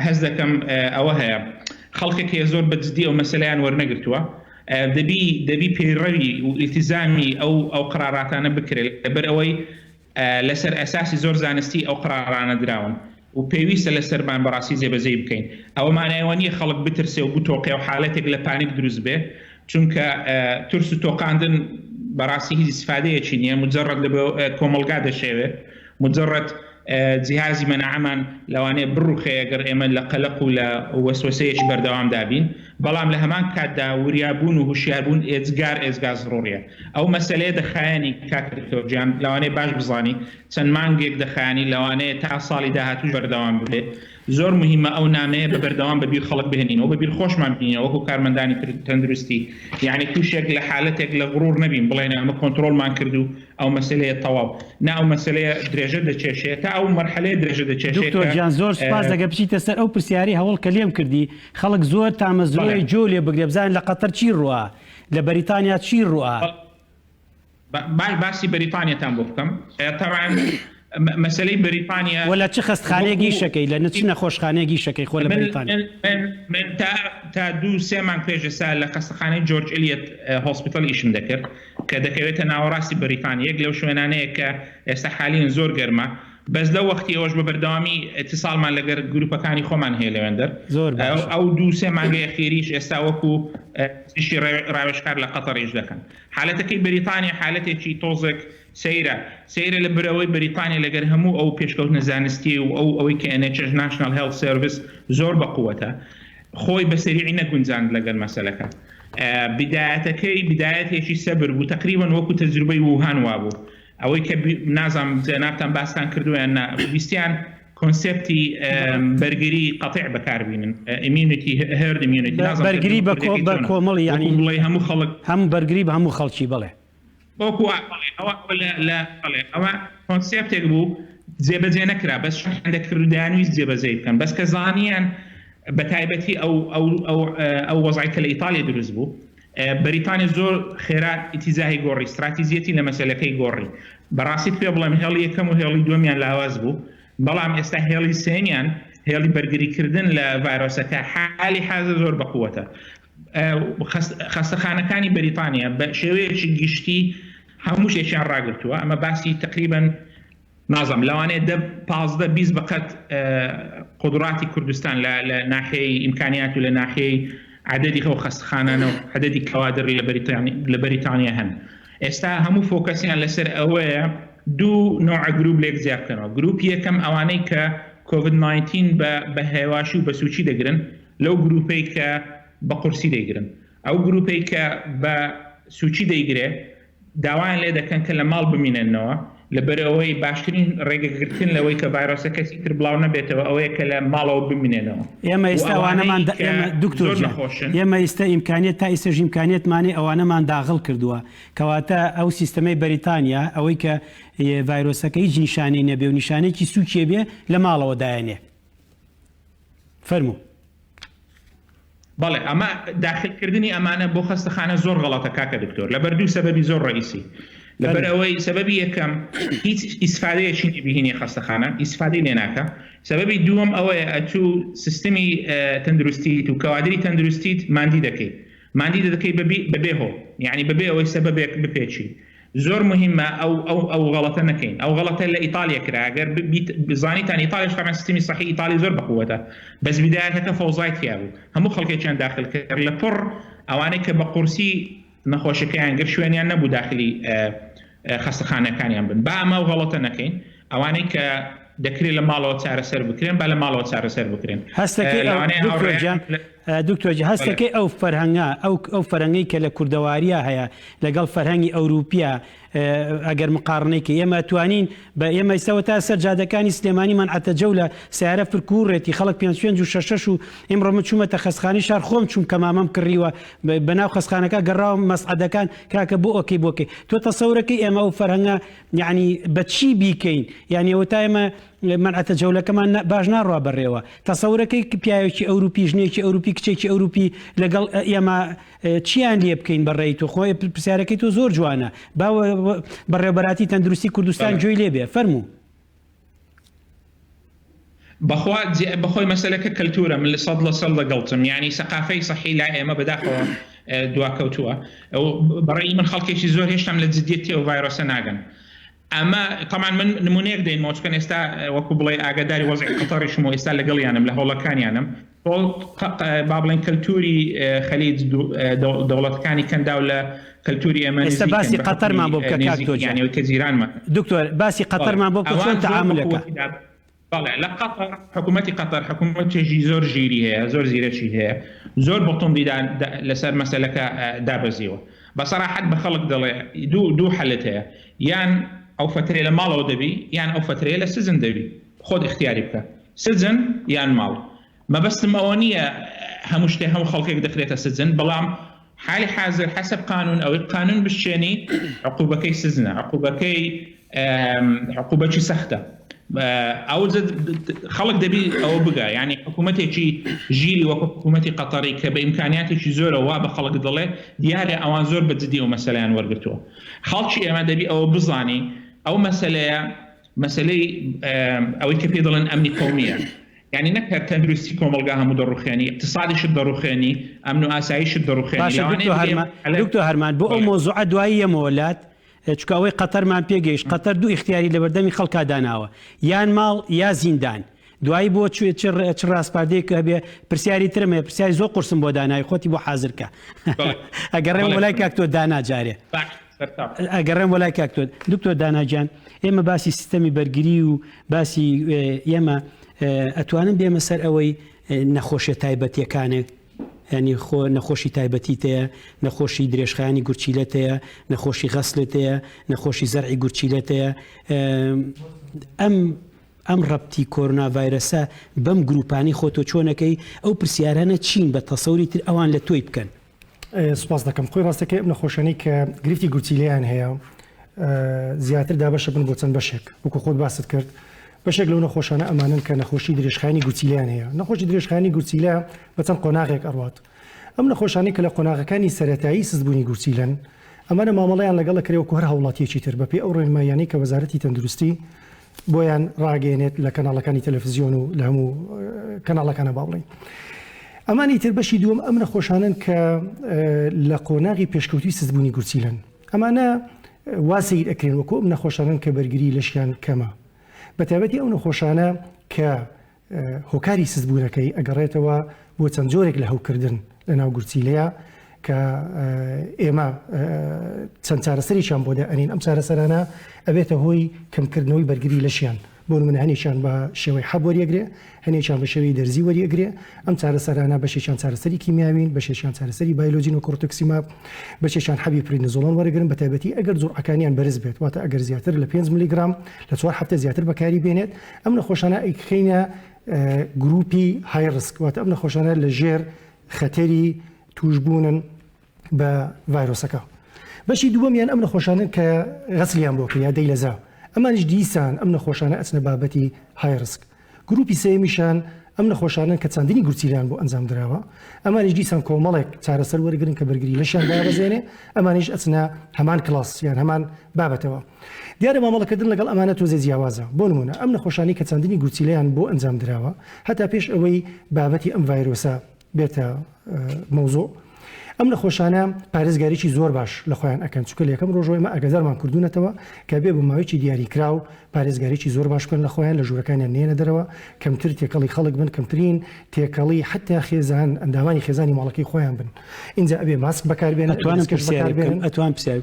S4: هەز دەکەم ئەوە هەیە خەڵکێک هەیە زۆر بەجددی ئەو مەسەلەیان وەرنەگرتووە دەبی پەیڕەوی و ئیلتیزامی ئەو قراراتانە بکرێت لەبەر ئەوەی لەسەر ئەساسی زۆر زانستی ئەو قرارانە دراون و پێویستە لەسەرمان بەڕاستی جێبەجێ بکەین ئەوە مانایەوە نییە خەڵک بترسێ و بتۆقێ و حالەتێک لە پانیک دروست بێ چونکە ترس و تۆقاندن بەڕاستی هیچ استفادەیەکی نییە مجرد لە کۆمەلگا دەشێوێت مجرد جیهازی مەناعەمان لەوانەیە بڕوخێ ئەگەر ئێمە لە قەلق و لە وەسوەسەیەکی بەردەوام دابین بەڵام لە هەمان کاتدا وریابوون و هوشیاربوون ئێزگار زڕۆڕیە ئەو مەسەلەیە دەخایەنی کاکرۆجیان لەوانەیە باش بزانی چەند مانگێک دەخایانی لەوانەیە تا ساڵی داهاتوو بەردەوام بێت زۆر مهمە ئەو نامەیە بە بەردەوام بەبیر خەڵک بهێنینەوە بەبیر خۆشمان بینەوە وەکو کارمەندانی تەندروستی یعنی تووشێک لە حالەتێک لە غڕور نەبین بڵێن ئەمە کۆنتڕۆلمان کرد و ئەو مەسەلەیە تەواو نا ئەو مەسەلەیە درێژە دەچێشێت تا ئەو مەرحەلەیە درێژە دەچێشێت.
S1: دکتۆر گیان زۆر سپاس دەگە بچیتە سەر ئەو پرسیاری هەوڵ کە لێم کردی خەڵک زۆر تامەزرۆی جۆ لێ بگرێ بزانین لە قەتەر چی ڕوە لە بەریتانیا چی ڕوە
S4: باسی بەریتانیاتان بۆ بکەم تەڕان مەسلەی بەریتانیا
S1: وەلا چ خەستخانەیەکی شەکەی لە نچ نەخۆشخانەیەکی شەکەی خۆ لە بەریتانیا
S4: من تا 2-3 مانگ پێشە لە خەستەخانەی جۆرج ئەلیەت هۆسپیتال ئیشم دەکرد کە دەکەوێتە ناوەڕاستی بەریتانیەک لەو شوێنانەیە کە ئێستا حالیان زۆر گەرمە بەس لە وەختی ئەوەش بە بەردەوامی اتصالمان لەگەر گروپەکانی خۆمان هەیە لەوێندەر ئەو 2-3 مانگەی ئەخێریش ئێستا وەکو تشی ڕاوێژکار لە قەتەڕیش دەکەن حالەتەکەی بەریتانیا حالەتێکی تۆزێک سەیرە لە برەوەی بەریتانیا لەگەر هەموو ئەو پێشکەوتنە زانستی و ئەوەی کە NHS National Health Service زۆر بەقووەتە خۆی بەسەریعی نەگونجاند لەگەر مەسەلەکە بدایەتێکی سەبر بوو تقریبا وەکو تەجروبەی ووهان وابوو ئەوەی کە نازانم جەنابتان باستان کردویان ویستیان کۆنسپتی بەرگری قەتیع بەکاربینن immunity herd immunity
S1: بەرگری بە کۆمەڵی یعنی
S4: هەموو خەڵک
S1: هەموو بەرگری بە هەموو خەڵکی بڵێ
S4: ئەوە کۆنسپتێک بوو جێبەجێ نەکرا بەس دەکرددانویست جێبەجێ بکەن بەس کە زانیان بە تایبەتی ئەو وەزعی کە لە ئیتالیا دروست بوو بەریتانیا زۆر خێرات ئیتیزاهی گۆڕی استراتیزیەتی لە مەسەلەکەی گۆڕی بەڕاستی پێ بڵێم هێڵی یەکەم و هێڵی دووەمیان لاواز بوو بەڵام ئێستا هێڵی سێمیان هێڵی بەرگریکردن لە ڤایرۆسەکە حالی حازە زۆر بەقووەتە خەستەخانەکانی بەریتانیا بە شێوەیەکی گشتی هەموو شێکیان ڕاگرتووە ئەمە باسی تقریبا نازم لەوانەیە 15-20 بەقەت قدراتی کوردستان لە ناحیەی ئیمکانیات و لە ناحیەی عددی خەو خەستەخانانە و عددی کەوادری لە بەریتانیا هەن ئێستا هەموو فۆکەسیان لەسەر ئەوەیە دوو نوع گروپ لێک زیاد بکەنەوە گروپ یەکەم ئەوانەی کە COVID-19 بە هێواشی و بە سوچی دەگرن لەو گروپەی کە بە قورسی دەیگرن ئەو گروپەی کە بە سوچی دەیگرێ داوایان لێ دەکەن کە لە ماڵ بمینێنەوە لەبەرەوەی باشترین ڕێگەگرتن لەوەی کە ڤایرۆسە کەسی تر بڵاو نەبێتەوە ئەوەیە کە لە ماڵەوە بمینێنەوە
S1: ئێمە ئێستاوانەمان دکتۆر ئێمە ئێستا ئیمکانیت تا ئێستاژ ئیمکانیتمانی ئەوانەمان داغڵ کردووە کەواتە ئەو سیستەمەی بەریتانیا ئەوەی کە ڤایرۆسەکە هیچ نیشانەی نەبێ و نیشانێکی سوچێ بێ لە ماڵەوە دایەنێ فەرموو
S4: بەڵێ ئەمە داخلکردنی ئەمانە بۆ خەستەخانە زۆر غەڵەتە کاکە دکتۆر لەبەر دوو سەبەبی زۆر ڕئیسی لەبەر ئەوەی سەبەبی یەکەم هیچ ئیسفادەیەکی بهینی خەستەخانە ئیسفادەی لێ ناکە سەبەبی دووەم ئەوەیە ئەتوو سیستمی تەندروستیت و کەوادری تەندروستیت ماندی دەکەی بەبێ هۆ یعنی بەبێ ئەوەی سەبەبێک بپێچی زۆر مهمە ئەو غەڵەتە نەکەین ئەو غەڵەتە لە ئیتالیا کرا ئەگەر بزانیتان ئیتالیش طبعا سیستمی صحی ئیتالی زۆر بەقووەتە بەس بدایەتەکە فەوزای تیا بوو هەموو خەڵکێکیان داخل کرد لە پڕ ئەوانەی کە بە قورسی نەخۆشەکەیان گەر شوێنیان نەبوو داخلی خەستەخانەکانیان بن با ئەمە غەڵەتە نەکەین ئەوانەی کە دەکرێت لە ماڵەوە چارەسەر بکرێن با لە ماڵەوە چارەسەر بکرێن
S1: دکتۆرجی هەستەکەی ئەو فەرهەنگە ئەو فەرهەنگی کە لە کوردەواریە هەیە لەگەڵ فەرهەنگی ئەوروپیا ئەگەر مقارنەیەکی ئێمە توانین بە ئێمە ئێستاوە تا سەرجادەکانی سلێمانی منعەتە جەولە سیارە فرکوڕێتی خەڵک 5 و 6 و ئێمڕۆ من چوومەتە خەسخانی شار خۆم چوم کە مامەم کڕیوە بەناو خەسخانەکە گەڕاوم مەسعەدەکان کاکە بۆ ئۆکەی بۆکەی تۆ تەسەورەکەی ئێمە و فەرهەنگە یعنی بە چی بیکەین یعنی ئەوە تا ئێمە منعەتە جەولەکەمان باش ناڕوا بەڕێوە تەسەورەکەی پیاوێکی ئەوروپی ژنێکی ئەوروپی کچێکی ئەوروپی لەگەڵ ئێمە چیان لێ بکەین بەڕێی تۆ خۆی پرسیارەکەی تۆ زۆر جوانە بەڕێوەبەراتی تەندروستی کوردستان گوێی لێبێ فەرموو
S4: بەخۆی مەسەلەکە کەلتورە من لە 100% لەگەڵتم یعنی سەقافەی سەحی لا ئێمە بەداخەوە دواکەوتووە بەڕێی من خەڵکێکی زۆر هێشتام لە جدیەتی ئەو ڤایرۆسە ناگەن ئەمە طبعا من نمونەیەک دەین مۆچکەن ئێستا وەکو بڵێ ئاگاداری وەزعی قەتەڕیشم و ئێستا لەگەڵیانم لە هەوڵەکانیانم با بڵێن کەلتوری خەلیج دەوڵەتەکانی کەندا و لە کەلتوری ئێمە
S1: ئێستا باسی قەتەرمان بۆ بکە کاکتۆ
S4: کە زیرانمە
S1: دکتۆر باسی قەتەرمان بۆ بکە چۆن تەعاملەکە
S4: بەڵێ لە قەتەر حکوومەتی قەتەر حکوومەتێکی زۆر ژیری هەیە زۆر زیرەکی هەیە زۆر بەڵتۆندی لەسەر مەسەلەکە دابەزیوە بەسەراحەت بە خەڵک دەڵێ دوو حەلت هەیە یان ئەو فترێ لە ماڵەوە دەبی یان ئەو فترێ لە سزن دەبی خۆت اختیاری بکە سزن یان ماڵ مەبەستم ئەوە نییە هەموو شتێ هەموو خەڵکێک دەخرێتە سزن بەڵام حالی حاضر حسب قانون ئەوەی قانون بشێنی عقوبەکەی سزنە عقوبەکی سەختە ئەو خەڵک دەبی ئەوە بگە یعنی حکوومەتێکی ژیری وەکو حکوومەتی قەتەری کە بە ئیمکانیاتێکی زۆرە وا بە خەڵک دەڵێ دیارە ئەوان زۆر بەجددی و مەسەلەیان وەرگرتووە خەڵکی ئێمە دەبی ئەوە بزانی ئەو مەسەلەی ئەوەی کە پێ دەڵێن ئەمنی قەومیە یعنی نەک تەندروستی کۆمەلگا هەموو دەڕوخێنی اقتصادیشت دەڕوخێنی ئەمن و ئاساییشت دەڕوخێنی
S1: دکتۆر هەرمان بۆ ئەو مۆزوعە دوایی ئەمە وڵات چکە ئەوەی قەتەرمان پێگەیشت قەتەر دوو اختیاری لە بەردەمی خەڵکا داناوە یان ماڵ یا زیندان دوایی بۆ چ ڕاستپاردەیەک هەبێ پرسیاری ترمێ پرسیاری زۆر قورسم بۆ دانای خۆتی بۆ حازرکە ئەگەڕێم وەلای کاکتۆ دانا جارێ ئەگەڕێم وەلای کاکتۆ دکتۆر داناجان ئێمە باسی سیستەمی بەرگری و باسی ئێمە ئەتوانم بێمە سەر ئەوەی نەخۆشیە تایبەتیەکانێک ینی نەخۆشی تایبەتیتەیە نەخۆشی درێژخایانی گورچیلەتەیە نەخۆشی غەسلێتەیە نەخۆشی زەرعی گورچیلەتەیە ئەم ڕەبتی کۆرونا ڤایرەسە بەم گروپانی خۆتۆ چۆنەکەی ئەو پرسیارانە چین بە تەسەوری تر ئەوان لە تۆی بکەن
S2: سوپاس دەکەم خۆی ڕاستەکە ئەم نەخۆشانەی کە گرفتی گورچیلەیان هەیە زیاتر دابەشە بن بۆ چەند بەشێک وەکو خۆت باست کرد بەشێک لەو نەخۆشانە ئەمانن کە نەخۆشی درێژخایانی گورچیلیان هەیە نەخۆشی درێژخایانی گورچیلە بە چەند قۆناغێک ئەڕوات ئەم نەخۆشانەی کە لە قۆناغەکانی سەرەتایی سزبوونی گورچیلەن ئەمانە مامەڵەیان لەگەڵ کردەوە هەر هەوڵاتیەکی تر بەپێی ئەو ڕێنماییانەی کە وەزارەتی تەندروستی بۆیان ڕاگەێنێت لە کەناڵەکانی تەلەڤیزیۆن و لە هەموو کەناڵەکانە باڵێن ئەمانی تر بەشی دووەم ئەم نەخۆشانن کە لە قۆناغی پێشکەوتی سزبوونی گورچیلەن ئەمانە واسەیر ئەکرێن وەکو ئەم نەخۆشانن کە بەرگری لەشیان کەمە بەتابەتی ئەو نەخۆشانە کە هۆکاری سزبوونەکەی ئەگەڕێتەوە بۆ چەند جۆرێک لە هەوکردن لە ناو گورچیلەیە کە ئێمە چەند چارەسەریشان بۆ دەئەنین ئەم چارەسەرانە ئەبێتە هۆی کەمکردنەوەی بەرگری لەشیان بۆ من هەنێکیان بە شێوەی حەب وەریەگرێ هەنێکیان بە شێوەی دەرزی وەریەگرێ ئەم چارەسەرانە بەشێکیان چارەسەری کیمیاوین بەشێکیان چارەسەری بایۆلۆژین و کۆرتۆکسیماب بەشێکیان حەبی پرینزۆلۆن وەرەگرن بە تایبەتی ئەگەر جوڕعەکانیان بەرز بێت واتە ئەگەر زیاتر لە 5 میلیگرام لە 4 هەفتە زیاتر بەکاری بێنێت ئەم نەخۆشانە ئەیکخینە گروپی های ریسک واتە ئەم نەخۆشانە لە ژێر خەتەری توشبوونن بە ڤایرۆسەکە بەشی دووەمیان ئەم نەخۆشانن کە غەسلیان بۆ کرد یا دەی لەزا ئەمانش دیسان ئەم نەخۆشانە ئەچنە بابەتی های ریسک گروپی سێمیشان ئەم نەخۆشانن کە چاندنی گورچیلیان بۆ ئەنجام درراوە ئەمانش دیسان کۆمەڵێک چارەسەر وەرگرن کە بەرگری لەشیان دابەزێنێ ئەمانش ئەچنە هەمان کلاس یان هەمان بابەتەوە دیارە مامەڵەکردن لەگەڵ ئەمانە تۆزێ جیاوازە بۆ نمونە ئەم نەخۆشانی کە چاندنی گورچیلیان بۆ ئەنجام درراوە هەتا پێش ئەوەی بابەتی ئەم ڤایرۆسە بێتە مەوزوع ئەم نەخۆشانە پارێزگاریی زۆر باش لە خۆیان ئەکەن چکە لە یەکەم ڕۆژەوەی مە ئەگەزارمان کردوونەتەوە کە بێ بە ماوەیەکی دیاریکرا و پارێزگاریی زۆر باش بکەن لە خۆیان لە ژوورەکانیان نێنە دەرەوە کەمتر تێکەڵی خەڵک بن کەمترین تێکەڵی حتا خێزان ئەندامانی خێزانی ماڵەکەی خۆیان بن اینجا ئەبێ ماسک بەکاربێن
S1: ئەتوان پرسیار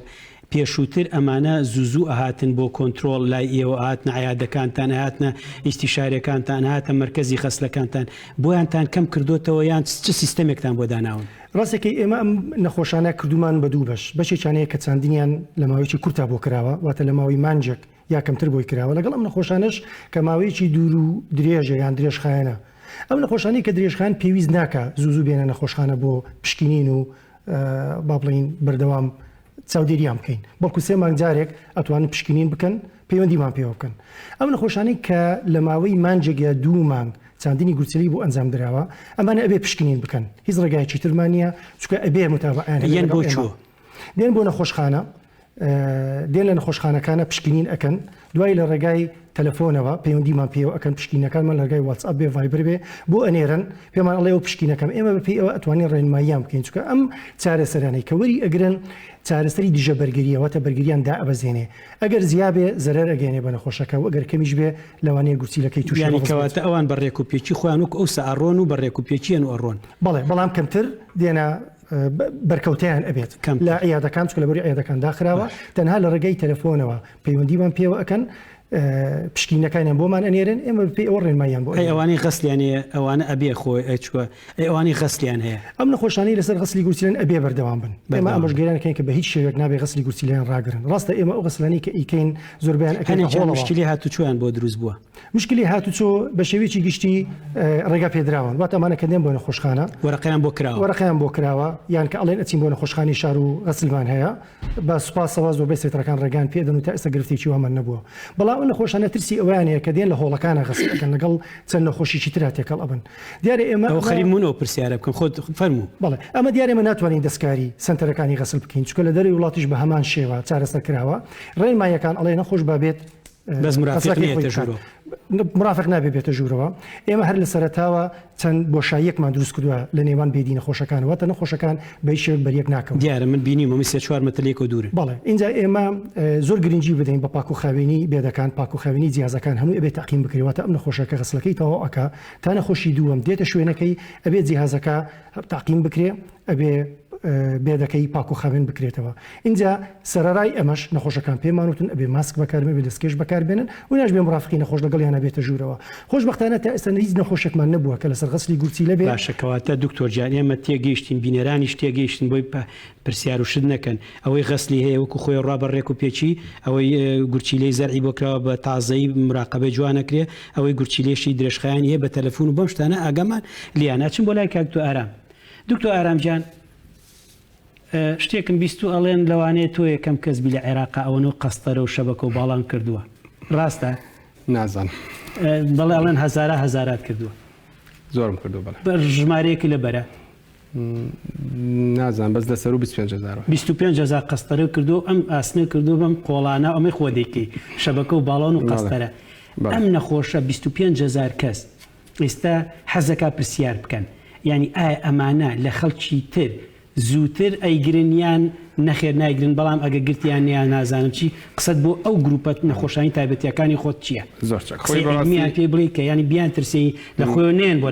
S1: پێشووتر ئەمانە زوو ئەهاتن بۆ کۆنتترۆل لای ئێوە هاتنە عیادەکانتان هاتنە ئیسیشارەکانتان هاتە مرکزی خەسلەکانتان بۆیانتان کەم کردوتەوە یان چ سیستەمێکتان بۆ داناون
S2: ڕاستێکی ئێمە ئەم نەخۆشانە کردومان بە دوو بەش بەشێکیانەیە کە چاندنیان لە ماوەیەکی کورتا بۆ کراوە واتە لە ماوەی مانجێک یا کەمتر بۆی کراوە لەگەڵ ئەم نەخۆشانش کە ماوەیەکی دوور و درێژە یان درێژخایەنە ئەم نەخۆشانی کە درێژخان پێویست ناکە زوو بێنە نەخۆشخانە بۆ پشکنین و با بڵین بەردەوام چاودێریان بکەین بەڵکو 3 مانگ جارێک ئەتوانن پشکنین بکەن پەیوەندیمان پێوە بکەن ئەم نەخۆشانی کە لە ماوەی مانجێک یا 2 مانگ چاندنی گورچلی بۆ ئەنجام درراوە ئەمانە ئەبێ پشکنین بکەن هیچ ڕێگایکی ترمانە چکە ئەبێ متابعیان
S1: یان بۆ چۆ
S2: دێن بۆ نەخۆشخانە دێن لە نەخۆشخانەکانە پشکنین ئەکەن دوای لە ڕێگای تەلەفۆنەوە پەیوەندیمان پێوە ئەکەن پشکینەکانمان لەرگای واتسئاپ بێ ڤایبەر بێ بۆ ئەنێرن پێمان ئەڵێ و پشکینەکەم ئێمە بەپێی ئەوە ئەتوانین ڕێنماییان بکەین چکە ئەم چارەسەرانەی کە وەری ئەگرن چارەسەری دیژە بەرگریەوەتە بەرگریان دا ئەبەزێنێ ئەگەر زیابێ زەرەر ئەگەێنێ بە نەخۆشەکە و ئەگەر کەمیش بێ لەوانەیە گورچیلەکەی
S1: تووشیانیکەواتە ئەوان بەڕێک و پێچی خۆیان و ئەوسە ئەڕۆن و بەڕێک و پێچیان و ئەڕۆن
S2: بەڵێ بەڵام کەمتر دێنە بەرکەوتیان ئەبێت لە عیادەکان چکە لە بەری عیادەکان داخراوە تەنها لە ڕێگەی تەلەفۆنەوە پەیوەندیمان پێوە ئەکەن پشکینەکانیان بۆمان ئەنێرن ئێمە پێ ئەوە ڕێنماییان بۆ
S1: ئەوانەی غەسلیانەیە ئەوانە ئەبێ خۆی ئەچوە ئەوانی غەسلیان هەیە
S2: ئەم نەخۆشانی لەسەر غەسلی گورچیلەن ئەبێ بەردەوام بن ئێمە ئەمەشگەیانەکەین کە بە هیچ شێوێک نابێ غەسلی گورچیلیان ڕاگرن ڕاستە ئێمە ئەو غەسلانی کە ئیکەین زۆربیان ئەکەن
S1: مشکلی هاتوچۆیان بۆ دروست بووە
S2: مشکلی هاتوچۆ بە شێوەیەکی گشتی ڕێگا پێدراون واتە ئەمانە کە دێن بۆ نەخۆشخانە وەرەقیان بۆ کراوە یان کە ئەڵێن ئەچین بۆ نەخۆشخانی شار و غەسلمان هەیە بە سوپاسەوە زۆربەی سێترەکان ڕێگان پێدەن و تا ئێستا گرفتێکی وامان نەبووە بەڵام ئەو نەخۆشانە ترسی ئەوانەیە کە دێن لە هۆڵەکانە غەسلەکەن لەگەڵ چەند نەخۆشیی ترا تێکەڵ ئەبن دیارە ئێمە
S1: خەریمونەوە پرسیارە بکەم خۆت فەرموو
S2: بەڵێ ئەمە دیارە ئێمە ناتوانین دەستکاری سنتەرەکانی غەسل بکەین چکە لە دەری وڵاتیش بە هەمان شێوە چارەسەر کراوە ڕێنماییەکان ئەڵێ نەخۆش بابێت
S1: بەس
S2: مرافق نابێ بێتە ژوورەوە ئێمە هەر لە سەرتاوە چەند بۆشاییەکمان دروست کردووە لە نێوان بێدی نەخۆشەکانەوە تا نەخۆشەکان بەیشێک بەریەک ناکەون
S1: دیارە من بینیمە 3-4 مەترێک و دوورە
S2: بەڵێ اینجا ئێمە زۆر گرنگی بدەین بە پاک و خاوێنی بێدەکان پاک و خاوێنی جیازەکان هەموو ئەبێت تاقیم بکرێتە ئەم نەخۆشەکە غەسلەکەی تەواو ئەکا تا نەخۆشی دووەم دێتە شوێنەکەی ئەبێت جیهازەکە تاقیم بکرێ ئەبێ بێدەکەی پاک و خاوێن بکرێتەوە اینجا سەرڕای ئەمەش نەخۆشەکان پێمانوتن ئەبێ ماسک بەکارمە بێ دەستکێش بەکاربێنن و ناش بێ مرافقی نەخۆش لەگەڵیانە بێتە ژوورەوە خۆشبەختانە تا ئێستا هیچ نەخۆشێکمان نەبووە کە لەسەر غەسلی گورچیلە بێ
S1: باشەکەواتە دکتۆر جان ئێمە تێگەیشتین بینەرانیش تێگەیشتن بۆی پرسیار و شت نەکەن ئەوەی غەسلی هەیە وەکو خۆی ڕابەڕێک و پێچی ئەوەی گورچیلەی زەرعی بۆکراوە بە تازایی مراقبەی جوانەکرێ ئەوەی گورچیلێشی درێژخایانی هەیە بە تەلەفۆن و بەم شتانە ئاگەمان لیاناچن بۆ لای کاکتۆ ئارام دکتۆر ئارامجان شتێکم بیست و ئەڵێن لەوانەیە تۆ یەکەم کەسبی لە عێراقا ئەوەنەوە قەستەرە و شەبەکە و باڵان کردووە ڕاستە
S3: نازانم
S1: بەڵێ ئەڵێن هەزارات کردووە
S3: زۆرم کردو
S1: بە ژمارەیەکی لەبەرە
S3: نازان بەس لەسەر و
S1: 25,000 قەستەرە کردو ئەم ئاسنە کردو بەم قۆڵانە ئەمەی خۆدێکی شەبەکە و باڵان و قەستەرە ئەم نەخۆشە 25,000 کەس ئێستا حەزەکە پرسیار بکەن یعنی ئایا ئەمانە لە خەڵکی تر زووتر ئەیگرنیان نەخێر نایگرن بەڵام ئەگە گرتیان نیان نازانم چی قسەت بۆ ئەو گروپەت نەخۆشانی تایبەتیەکانی خۆت چییە زۆرمیان پێ بڵێ کە ینی بیان ترسی لە خۆی نێن بۆ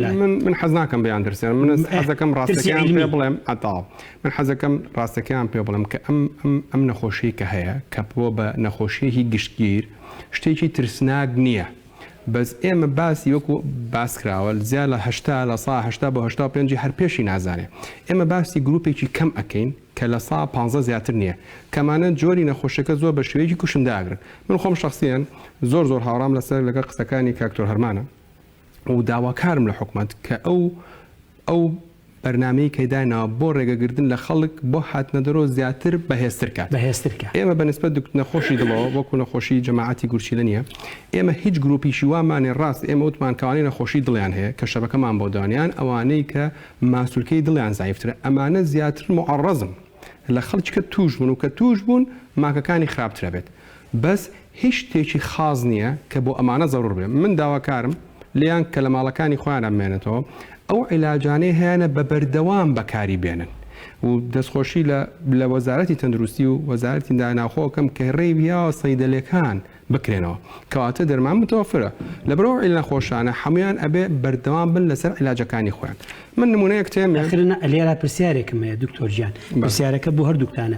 S3: من حەز ناکەم بیان ترسێن من حەزەکەم ڕاستەکەیان پێ بڵێم ئەتاڵ من حەزەکەم ڕاستەکەیان پێ بڵێم کە ئەم نەخۆشی کە هەیە کە بۆ بە نەخۆشیەکی گشتگیر شتێکی ترسناک نییە بەس ئێمە باسی وەکو باسکراوە زیاد لە 80 بۆ 85 هەر پێشی نازانێ ئێمە باسی گروپێکی کەم ئەەکەین کە لە 150 زیاتر نییە کەمانە جۆری نەخۆشەکە زۆر بە شوەیەکی کوشنداگرن من خۆم شخصیان زۆر هاوڕام لەسەر لەگە قسەکانی کاکتۆر هەرمانە و داواکارم لە حکومەت کە ئەو بەرنامەی کەدانەوە بۆ ڕێگەگرتن لە خەڵک بۆ هاتنەدەرۆ زیاتر بەهێزترکە ئێمە بەنسبەت نەخۆشی دڵەوە وەکو نەخۆشی جەماعەتی گورچیلە نییە ئێمە هیچ گروپیشی وامانێ ڕاست ئێمە وتمانکەوانی نەخۆشی دڵیان هەیە کە شەبەکەمان بۆ دانیان ئەوانەی کە ماسوولکەی دڵیان زایفترە ئەمانە زیاتر معڕەزم لە خەڵکیکە توش بوون و کە توش بوون ماکەکانی خراپترە بێت بەس هیچ شتێکی خاص نییە کە بۆ ئەمانە زەڕور بێت من داواکارم لیان کە لە ماڵەکانی خۆیان ئەمێنێتەوە ئەو عیلاجانەی هەیەە بە بەردەوام بەکاری بێنن و دەستخۆشی لە وەزارەتی تەندروستی و وەزارەتی داناخۆکەم کە ڕێویا و سەیدەلەکان بکرێنەوە کەواتە دەرمان متەوەفرە لە بەرەو عیل نەخۆشانە هەمویان ئەبێ بەردەوام بن لەسەر عیلاجەکانی خۆیان من نمونەیەک تێمێ
S1: لێرە پرسیارێکم هەیە دکتۆر گیان پرسیارەکە بۆ هەردووکتانە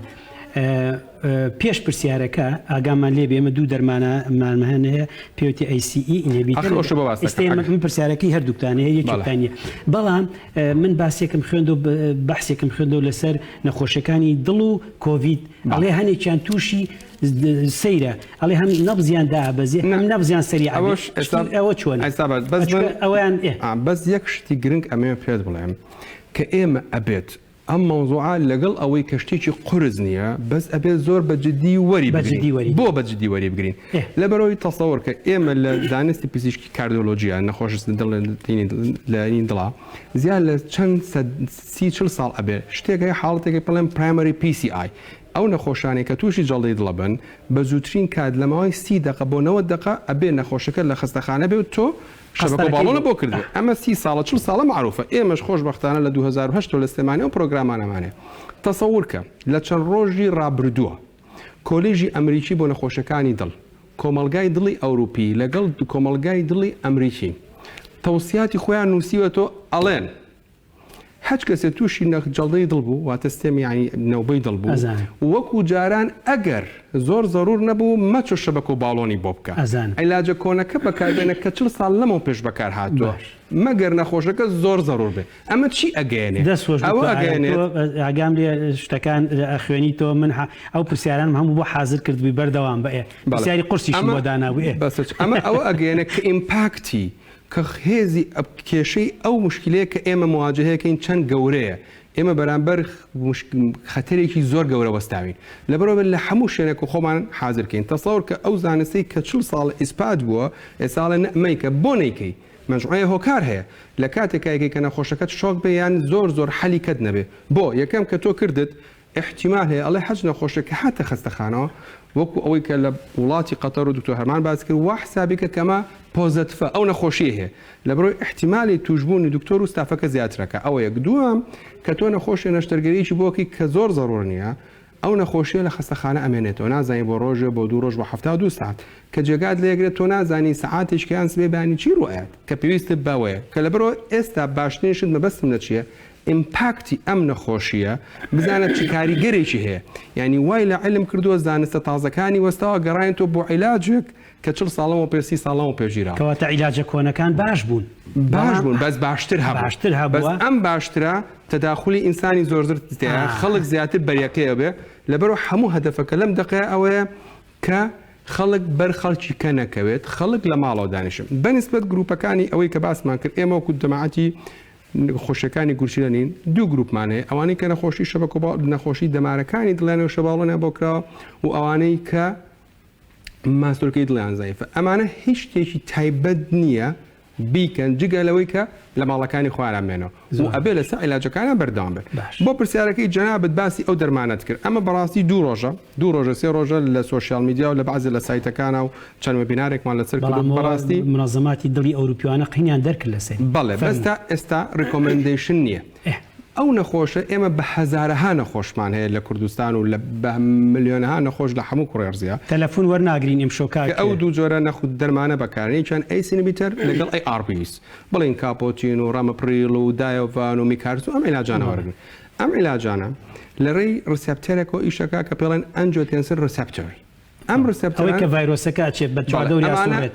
S1: پێش پرسیارەکە ئاگامان لێ بێمە دوو دەرمانەمان هەیە پێوتی ACE ئینێبیتر پرسیارەکەی هەردووکتانە هەیە یەکێکتانە بەڵام من باسێکم خوێند و بەحسێکم خوێندەوە لەسەر نەخۆشەکانی دڵ و کۆڤید ئەڵێ هەنێکیان تووشی سەیرە ئەڵێ هەم نەبزیان دابەزێ هەم نەبزیان سەری ئەوە چۆن ئەویان
S3: بەس یەک شتی گرنگ ئەمێ پێت بڵێم کە ئێمە ئەبێت ئەم مەوزوعە لەگەڵ ئەوەی کەشتێکی قرس نییە بەس ئەبێت زۆر بەجددی وەری بۆ بەجددی وەری بگرین لەبەرەوەی تەسەوەر کە ئێمە لە دانستی پزیشکی کاردۆلۆژیە نەخۆش لەین دڵا زیاد لە چەند 30 ساڵ ئەبێ شتێکی حاڵەتێکی بڵێم پرایمەری PCI ئەو نەخۆشانێک کە تووشی جەڵدەی دڵە بن بە زووترین کات لە ماوەی 30 دقە بۆ 90 دقە ئەبێ نەخۆشەکە لە خستەخانە بێت تۆ شبکە باڵۆنە بۆ کردو ئەمە 30 ساڵە 40 ساڵە معروفە ئێمەش خۆشبەختانە لە 2008 لە سلێمانی و پرۆگرامانەمانێ تەسەورکە لە چەند ڕۆژی ڕابردووە کۆلیژی ئەمریکی بۆ نەخۆشەکانی دڵ کۆمەلگای دڵی ئەوروپی لەگەڵ کۆمەلگای دڵی ئەمریکی تەوسیاتی خۆیان نووسیوە تۆ ئەڵێن هەچ کەسێک تووشی جەڵدەی دڵ بوو واتە سیستەمی ینی نەوبەی دڵ بوو وەکو جاران ئەگەر زۆر زەرور نەبوو مەچۆ شەبەکە و باڵۆنی بۆ بکە عیلاجە کۆنەکە بەکاربێنە کە 40 ساڵ لەمەوە پێش بەکار هاتووە مەگەر نەخۆشەکە زۆر زەرور بێ ئەمە چی ئەگەێنێ
S1: ئەوە ئەگەێنێت ئاگام لێ شتەکان خوێنی تۆ من ئەو پرسیاران هەموو بۆ حاضر کردبووی بەردەوام بە پرسیاری قورسیشم بۆ دانابوو
S3: ئەمە ئەوە ئەگەێنە کە ئیمپاکتی کە هێزی کێشەی ئەو مشکلەیە کە ئێمە مواجهەیەکەین چەند گەورەیە ئێمە بەرامبەر خەتەرێکی زۆر گەورە وەستاوین لەبەرەوە لە هەموو شوێنێک و خۆمان حاضرکەین تەسەوەر کە ئەو زانستی کە 40 ساڵ ئیسپات بووە ئێساڵە نەمەیکە بۆ نەیکەی مەجموعەیە هۆکار هەیە لە کاتێکایەکی کە نەخۆشەکەت شۆک بێ یان زۆر حەلی کەت نەبێ بۆ یەکەم کە تۆ کردت احتیمال هەیە ئەڵێ حەج نەخۆشەکە هاتە خستەخانەوە وەکو ئەوەی کە لە وڵاتی قەتەر و دکتۆر هەرمان باس کرد وا حسابیکە کەمە پۆزەتفە ئەو نەخۆشیە هەیە لەبەرەوەی احتیمالی توشبوونی دکتۆر و ستافەکە زیاترەکە ئەوە یەک دووەم کە تۆ نەخۆشیە نەشتەرگەریی بۆکی کە زۆر زەڕۆر نییە ئەو نەخۆشیە لە خستەخانە ئەمێنێتەوە نازانی بۆ ڕۆژە بۆ 2 ڕۆژ بۆ 72 ساعت کە جێگات لێگرێت تۆ نازانی سەعاتێکیان سبێ بانی چی ڕوایەت کە پێویستت باوەیە کە لەبەرەوە ئێستا باشترینشت مەبەستم لە چییە ئیمپاکتی ئەم نەخۆشیە بزانە چ کاریگەرێکی هەیە ینی وای لە علم کردووە زانستە تازەکانی وەستاوە گەڕاین تۆ بۆ عیلاجێک کە 40 ساڵەوە پێ 30 ساڵەوە پێژیرا
S1: کەواتە عیلاجە کۆنەکان باش بوون
S3: بەس باشتر هەبوو ئەم باشترە تەداخلی ئینسانی زۆرتر خەڵک زیاتر بەریەکەیە بێ لەبەرەوە هەموو هەدەفەکە لەم دقەیە ئەوەیە کە خەڵک بەر خەڵکی کە نەکەوێت خەڵک لە ماڵەوە دانیشم بەنسبەت گروپەکانی ئەوەی کە باسمان کرد ئێمە وەکو جەماعەتی خۆشیەکانی گورچیلە نین دوو گروپمانەیە ئەوانەی کە نەخۆشی شەبکە نەخۆشی دەمارەکانی دڵێنەوە شەباڵۆنە بۆکراوە و ئەوانەی کە ماستۆرکەی دڵیان زایفە ئەمانە هیچ شتێکی تایبەت نییە بیکەن جگە لەوەی کە لە ماڵەکانی خواران بێنەوە و ئەبێ لەسەر عیلاجەکانە بەردەوام بێت بۆ پرسیارەکەی جەنابەت باسی ئەو دەرمانەت کرد ئەمە بەڕاستی دوو ڕۆژە سێ ڕۆژە لە سۆشیال میدیا و لە بەعزێ لە سایتەکانە و چەند وێبینارێکمان لەسەر
S1: بەڕاستی منەظەماتی دڵی ئەوروپیانە قینیان دەرکرد لەسەر
S3: بەڵێ بەستا ئێستا ڕیکۆمەندیشن نییە ئەو نەخۆشە ئێمە بە هەزارەها نەخۆشمان هەیە لە کوردستان و لە ملیۆنەها نەخۆش لە هەموو کوڕێرزیە
S1: تەلەفۆن وەرناگرین ئەمشۆکات
S3: ئەو دوو جۆرە نەخود دەرمانە بەکارنی چەند ئەیسینبیتەر لەگەڵ ARBs بڵین کاپۆچین و ڕەمەپریل و دایۆڤان و میکارس و ئەم عیلاجانەوەرن ئەم عیلاجانە لە ڕێی ڕسەپتەرێکەوە ئیشەکە کە پێڵێن ئەنجیۆتێنسر ڕسەپتەر ئەم ڕسەپتەرەوەی
S1: کە ڤایرۆسەکە ئەچێت بە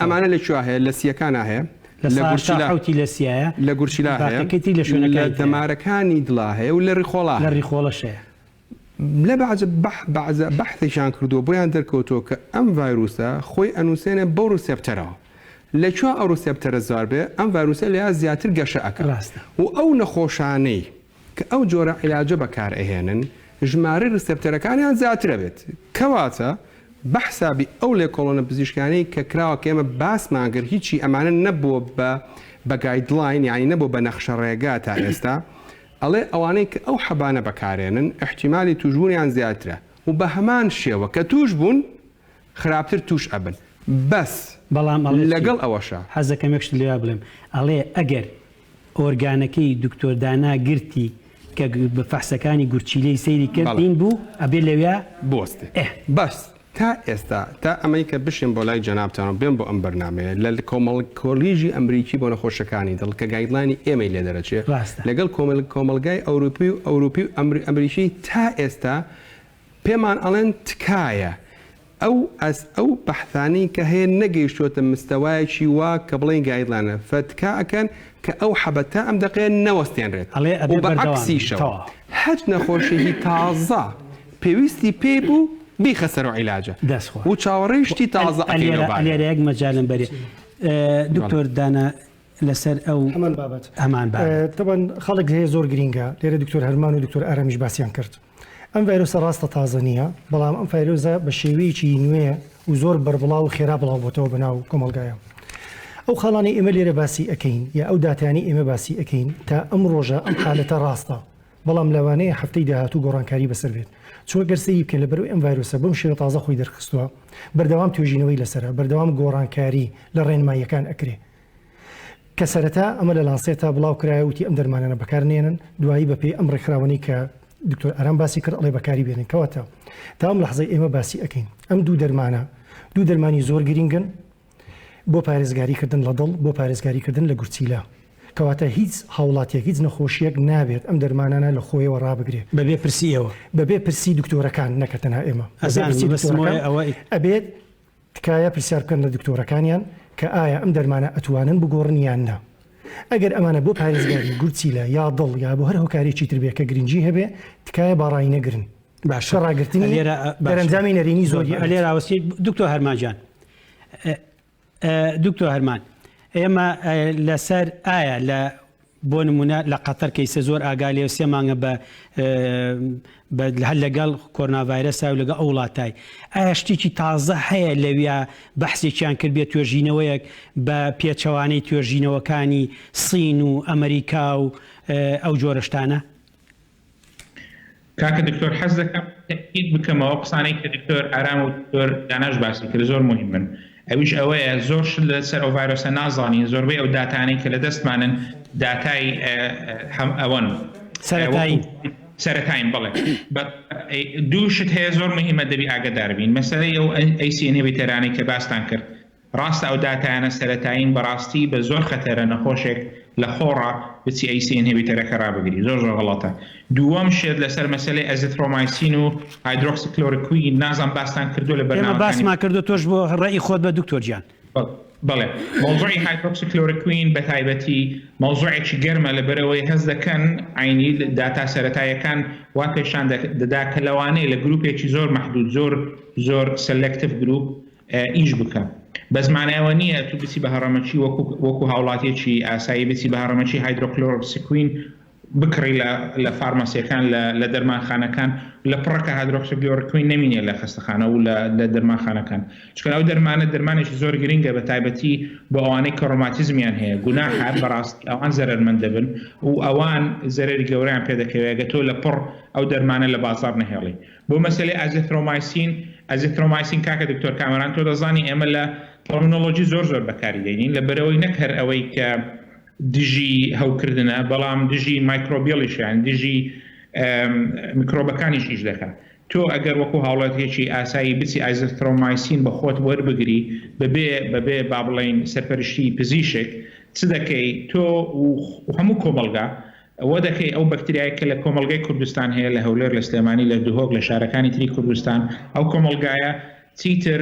S3: ئەمانە لەکوێ هەیە لە سیەکانە هەیە
S1: لە گورچیلاوتی لە سیایە
S3: لە گورچیلا هەیە
S1: لە شوێنەکە
S3: دەمارەکانی دڵا هەیە و لە
S1: ڕیخۆڵەشەیە
S3: لە بەعزە بەحثێکیان کردووە بۆیان دەرکەوتۆ کە ئەم ڤایرۆسە خۆی ئەنووسێنێ بەو ڕسەپتەرەوە لەکوێ ئەو ڕسەپتەرە زۆر بێ ئەم ڤایرۆسە لە زیاتر گەشە ئەکە و ئەو نەخۆشانەی کە ئەو جۆرە عیلاجە بەکار ئەهێنن ژمارە ڕسەپتەرەکانیان زیاترە بێت کەواتە بەحسابی ئەو لێ کۆڵۆنە پزیشکانەی کە کراوە کە ئێمە باسمانگەر هیچی ئەمانە نەبووە بە گایدلاین یعنی نەبوو بە نەخشە ڕێگا تا ئێستا ئەڵێ ئەوانەی کە ئەو حەبانە بەکارێنن احتیمالی توشبوونیان زیاترە و بە هەمان شێوە کە توش بوون خراپتر توش ئەبن بەس
S1: بەڵام
S3: لەگەڵ ئەوەشە
S1: حەزەکەم یەکشت لێوا بڵێم ئەڵێ ئەگەر ئۆرگانەکەی دکتۆر دانا گرتی کە بە فەحسەکانی گورچیلەی سەیری کردین بوو ئەبێ لەوێ
S3: بۆستێ بەس تا ئێستا تا ئەمەی کە بشین بۆ لای جەنابتانەوە بێن بۆ ئەم بەرنامەیە لە کۆلیژی ئەمریکی بۆ نەخۆشەکانی دڵ کە گایدلانی ئێمەی لێ دەرەچێت لەگەڵ کۆمەلگای ئەوروپی و ئەمریکی تا ئێستا پێمان ئەڵێن تکایە ئەو بەحثانی کە هەیە نەگەیشتوتە مستەوایەکی وا کە بڵێن گایدلانە فتکاکەن کە ئەو حەبەتە ئەم دەقێن نەوەستێنرێت و بەعکسیشەوە هەچ نەخۆشیی تازە پێویستی پێ بوو بیخەسەر و عیلاجە و چاوەڕێشتی تازە
S1: ئەلێرەیەک مەجالم بەرێ دکتۆر دانا لەسەر ئەو هەمان
S2: طبعا خەڵک هەیە زۆر گرینگە لێرە دکتۆر هەرمان و دکتۆر ئارامیش باسییان کرد ئەم ڤایرۆسە ڕاستە تازە نییە بەڵام ئەم ڤایرۆزە بە شێوەیەکی نوێ و زۆر بەربڵاو و خێرا بڵاو بۆتەوە بەناو کۆمەلگایە ئەو خاڵانی ئێمە لێرە باسی ئەەکەین یا ئەو داتانی ئێمە باسی ئەەکەین تا ئەم ڕۆژە ئەم حالەتە ڕاستە بەڵام لەوانەیە هەفتەی داهاتوو گۆڕانکاری بەسەر بێت چۆن گەرسەی بکەن لەبەر ئەم ڤایرۆسە بەم شێوە تازە خۆی دەرخستووە بەردەوام توێژینەوەی لەسرە بەردەوام گۆڕانکاری لە ڕێنماییەکان ئەکرێ کە سەرەتا ئەمە لە لانسێتا بڵاو کرایە وتی ئەم دەرمانانە بەکارنێنن دوایی بەپێ ئەم ڕێکخراوەی کە دکتۆر ئارام باسی کرد ئەڵێ بەکاری بێنن کەواتە تا ئەم لەحزەی ئێمە باسی ئەەکەین ئەم دوو دەرمانی زۆر گرنگن بۆ پارێزگاریکردن لە دڵ بۆ پارێزگاریکردن لە گورچیلا کەواتە هیچ هاوڵاتێک هیچ نەخۆشیەک نابێت ئەم دەرمانانە لە خۆیەوە ڕابگرێت
S1: بەبێ پرسیەوە
S2: بەبێ پرسی دکتۆرەکان نەکەتەنها ئێمە ئەبێت تکایە پرسیار بکەن لە دکتۆرەکانیان کە ئایا ئەم دەرمانە ئەتوانن بگۆڕن یان نا ئەگەر ئەمانە بۆ پارێزگاری گورچیلە یا دڵ یا بۆ هەر هۆکارێکی تر بێت کە گرنگی هەبێ تکایە باڕایی نەگرن
S1: باشە
S2: ڕاگررتنی دەرەنجامی نەرێنی زۆری
S1: لێرە ئاوەسی دکتۆر هەرمانجان دکتۆر هەرمان ئێمە لەسەر ئایا لە بۆ نمونە لە قەتەر کەیسە زۆر ئاگالێ و 3 مانگە هەر لەگەڵ کۆرۆناڤایرەسا و لەگەڵ ئەو وڵاتای ئایا شتێکی تازە هەیە لەویا بەحسێکیان کرد بێت توێژینەوەیەک بە پێچەوانەی توێژینەوەکانی سین و ئەمریکا و ئەو جۆرەشتانە
S4: کاکە دکتۆر حەز دەکەم تەکید بکەمەوە قسانەی کە دکتۆر ئارام و دکتۆر داناش باسی کرد زۆر مهمن ئەویش ئەوەیە زۆر لەسەر ئەو ڤایرۆسە نازانین زۆربەی ئەو داتانەی کە لە دەستمانن داتای ئەوەن سەرەتاین بڵێ دوو شت هەیە زۆر مهمە دەبی ئاگادار بین مەسەلەی ئەو ئەیسی ئینهیبیتەرانەی کە باستان کرد ڕاستە ئەو داتایانە سەرەتاین بەڕاستی بە زۆر خەتەرە نەخۆشێک لە خۆڕە بچی ئەیسی ئینهیبیتەرەکە ڕابگری زۆر غەڵەتە دووەم شێت لەسەر مەسەلەی ئەزیترۆمایسین و هایدرۆکسیکلۆرۆکوین نازان باستان کردو لە
S1: بەرنامەکانی باسمان کردو تۆش بۆ ڕێی خۆت بە دکتۆر گیان
S4: بەڵێ مۆزوعی هایدرۆکسیکلۆرۆکوین بە تایبەتی مۆزوعێکی گەرمە لەبەرەوەی هەز دەکەن عینی داتا سەرەتایەکان وا پێشان دەدا کە لەوانەیە لە گروپێکی زۆر مەحدود زۆر سەلەکتیڤ گروپ ئیش بکە بە زمانەوە نییە تو بچی بە هەڕەمەچی وەکو هاوڵاتێکی ئاسایی بچی بە هەڕەمەچی هایدرۆکلۆرۆکسیکوین بکڕی لە فارماسیەکان لە دەرمانخانەکان لە پڕەکە هایدرۆکسیکلۆرۆکوین نەمینێ لە خستەخانە و لە دەرمانخانەکان چکە ئەو دەرمانێکی زۆر گرنگە بە تایبەتی بۆ ئەوانەی کە ڕۆماتیزمیان هەیە گوناحە بەڕاستی ئەوان زەرمەند دەبن و ئەوان زەرری گەورەیان پێدەکەوێت تۆ لە پڕ ئەو دەرمانە لە بازار نەهێڵی بۆ مەسەلەی ئازیترۆمایسین کاکە دکتۆر کامەران تۆ دەزانی ئێمە لە پۆلمۆنۆلۆژی زۆر بەکاری دێنین لەبەرەوەی نەک هەر ئەوەی کە دژی هەوکردنە بەڵام دژی مایکرۆبیۆلیشیان دژی میکرۆبەکانیش ئیش دەکات تۆ ئەگەر وەکو هاوڵاتێکی ئاسایی بچی ئازیترۆمایسین بە خۆت وەربگری بەبێ با بڵێن سەرپەرشتی پزیشک چ دەکەی تۆ هەموو کۆمەلگا ئەوە دەکەی ئەو بەکتریای کە لە کۆمەلگای کوردستان هەیە لە هەولێر لە سلێمانی لە دوهۆک لە شارەکانی تری کوردستان ئەو کۆمەلگایە چیتر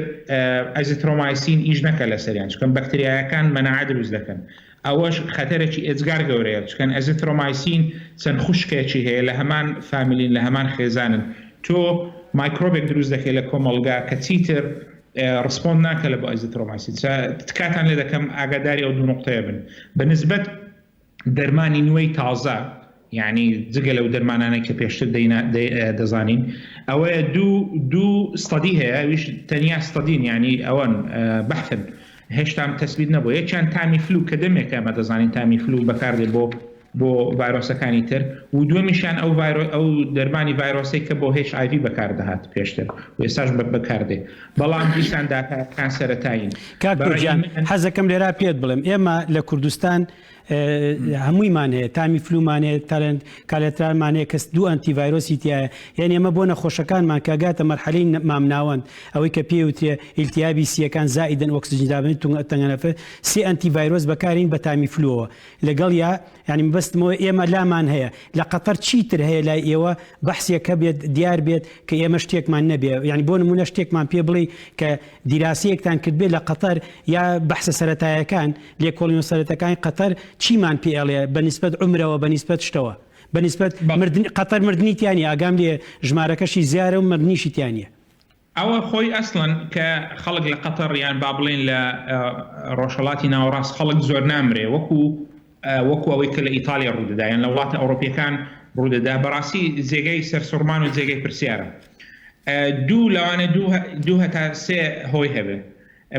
S4: ئازیترۆمایسین ئیش نەکە لە سەریان چکەم بەکتریایەکان مەناعە دروست دەکەن ئەوەش خەتەرێکی ئێجگار گەورەیە چکەن ئەزیترۆمایسین چەند خوشکێکی هەیە لە هەمان فامیلین لە هەمان خێزانن تۆ مایکرۆبێک دروست دەکەی لە کۆمەلگا کە چیتر ڕسپۆند ناکە لە بۆ ئەزیترۆمایسین تکاتان لێ دەکەم ئاگاداری ئەو دوو نقطەیە بن بەنسبەت دەرمانی نوێی تازە یعنی جگە لەو دەرمانانێک کە پێشتر دەزانین ئەوەیە دوو ستەدی هەیە ویش تەنیا ستەدین ینی ئەوەن بەحثن هێشتام تەسبیت نەبوو یەکیان تامی فلو کە دەمێکە ئەمە دەزانین تامی فلو بەکاردێ بۆ ڤایرۆسەکانی تر و دووەمیشیان ئەو دەرمانی ڤایرۆسی کە بۆ HIV بەکاردەهات پێشتر و ئێستاش بەکاردێ بەڵام دیسان داتاکان سەرەتایین
S1: کاکتۆرجان حەزەکەم لێرا پێت بڵێم ئێمە لە کوردستان هەموویمان هەیە تامی فلومانێت کالێترانمانەیە کەس دوو ئەنتیڤایرۆسی تایە یعنی ئەمە بۆ نەخۆشەکانمان کاگاتە مەرحەلەی مامناوەند ئەوەی کە پێوترێ ئیلتیابی سیەکان زائیدن ئۆکسجیندابن تەنگەنەفە سێ ئەنتیڤایرۆس بەکارین بە تامی فلوەوە لەگەڵ یا ینی بەستمەوە ئێمە لامان هەیە لە قەتەر چیتر هەیە لای ئێوە بەحسیەکە بێت دیار بێت کە ئێمە شتێکمان نەبێ ینی بۆ نمونە شتێکمان پێ بڵێ کە دیراسەیەکتان کردبێت لە قەتەر یا بەحسە سەرەتایەکان لێکۆڵینەوە سەرەتەکانی قەتەر چیمان پێڵێ بەنسبەت عمرەوە بەنسبەت شتەوە بەنسبەت قەتەر مردنی تیانی ئاگام لێ ژمارەکەشی زیارە و مردنیشی تیانە
S4: ئەوە خۆی ئەسڵەن کە خەڵک لە قەتەر یان با بڵێن لە ڕۆژهەڵاتی ناوەڕاست خەڵک زۆر نامرێ وەکو ئەوەی کە لە ئیتالیا ڕوودەدا یان لە وڵاتە ئەوروپیەکان ڕوودەدا بەڕاستی جێگەی سەرسوڕمان و جێگەی پرسیارە دوو لەوانە دوو هەتا سێ هۆی هەبێ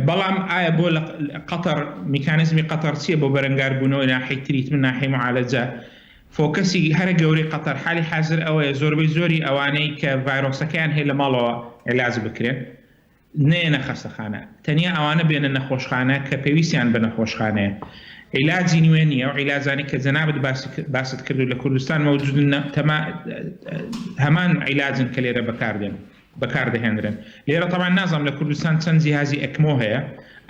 S4: بەڵام ئایا بۆ لە قەتەر میکانیزمی قەتەر چییە بۆ بەرەنگاربوونەوە ناحی تریتمن ناحی معالەجە فۆکەسی هەرە گەورەی قەتەر حالی حاضر ئەوەیە زۆربەی زۆری ئەوانەی کە ڤایرۆسەکەیان هەیە لە ماڵەوە علاج بکرێن نێنە خەستەخانە تەنیا ئەوانە بێنە نەخۆشخانە کە پێویستیان بە نەخۆشخانەیە عیلاجی نوێ نییە و عیلاجانی کە جەنابەت باست کردو لە کوردستان مەوجودن هەمان عیلاجن کە لێرە بەکاردەهێنرن لێرە طبعا نازانم لە کوردستان چەند جیهازی ئەکمۆ هەیە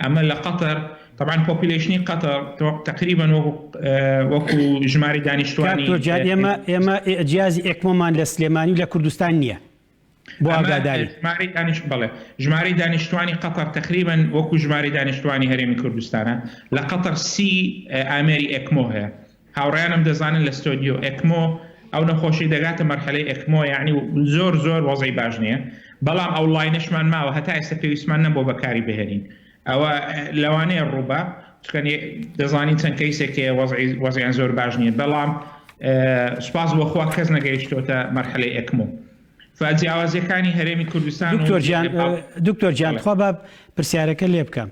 S4: ئەمە لە قەتەر طبعا پۆپولیشنی قەتەر تقریبا وەکو ژماری دانیشتوانی
S1: ئێمە جیازی ئەکمۆمان لە سلێمانی و لە کوردستان نییە بۆ ئاگاداری
S4: ژماری دانیشتوانی قەتەر تقریبا وەکو ژماری دانیشتوانی هەرێمی کوردستانە لە قەتەر 30 ئامێری ئەکمۆ هەیە هاوڕێیانم دەزانن لە ستۆدیۆ ئەکمۆ ئەو نەخۆشی دەگاتە مەرحەلەی ئەکمۆ یعنی زۆر وەزەی باش نییە بەڵام ئەو لاینەشمان ماوە هەتا ئێستا پێویستمان نەبوو بەکاری بهێنین ئەوە لەوانەیە ڕووبە دەزانین چەند کەیسێکەیە وەزیان زۆر باش نییە بەڵام سوپاس بۆخوا کەس نەگەیشتۆتە مەرحەلەی ئەکمۆ فجیاوازەکانی هەرێمی کوردستان
S1: دکتۆر جان خوا بە پرسیارەکە لێ بکەم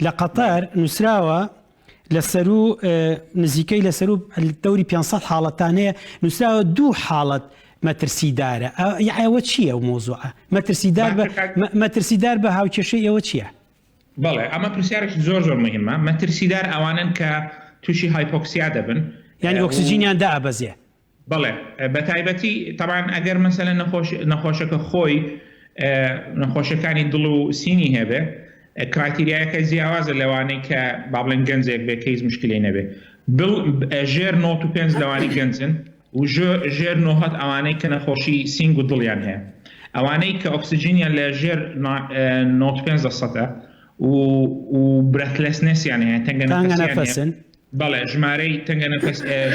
S1: لە قەتەر نووسراوە لەسەر و نزیکەی لەسەر و دەوری 500 حاڵەتانەیە نووسراوە دوو حاڵەت مەترسیدارە ئەوە چییە و مۆزوعە مەترسیدار بە هاوکێشەی ئێوە چییە؟
S4: بەڵێ ئەمە پرسیارێک زۆر مهمە مەترسیدار ئەوانن کە تووشی هایپۆکسیا دەبن
S1: یعنی ئۆکسجینیان دابەزێ
S4: بەڵێ بە تایبەتی طبعا ئەگەر مەسەلە نەخۆشەکە خۆی نەخۆشەکانی دڵ و سینی هەبێ کرایتیریایەکە جیاوازە لەوانەی کە با بڵێن گەنجێک بێ کەیز مشکلی نەبێ ژێر 95 لەوانی گەنجن و ژێر 90 ئەوانەی کە نەخۆشی سینگ و دڵیان هەیە ئەوانەی کە ئۆکسجینیان لە ژێر 95% و برەتلەسنەسیان هەیە تەنگەنەفەسن بەڵێ ژمارەی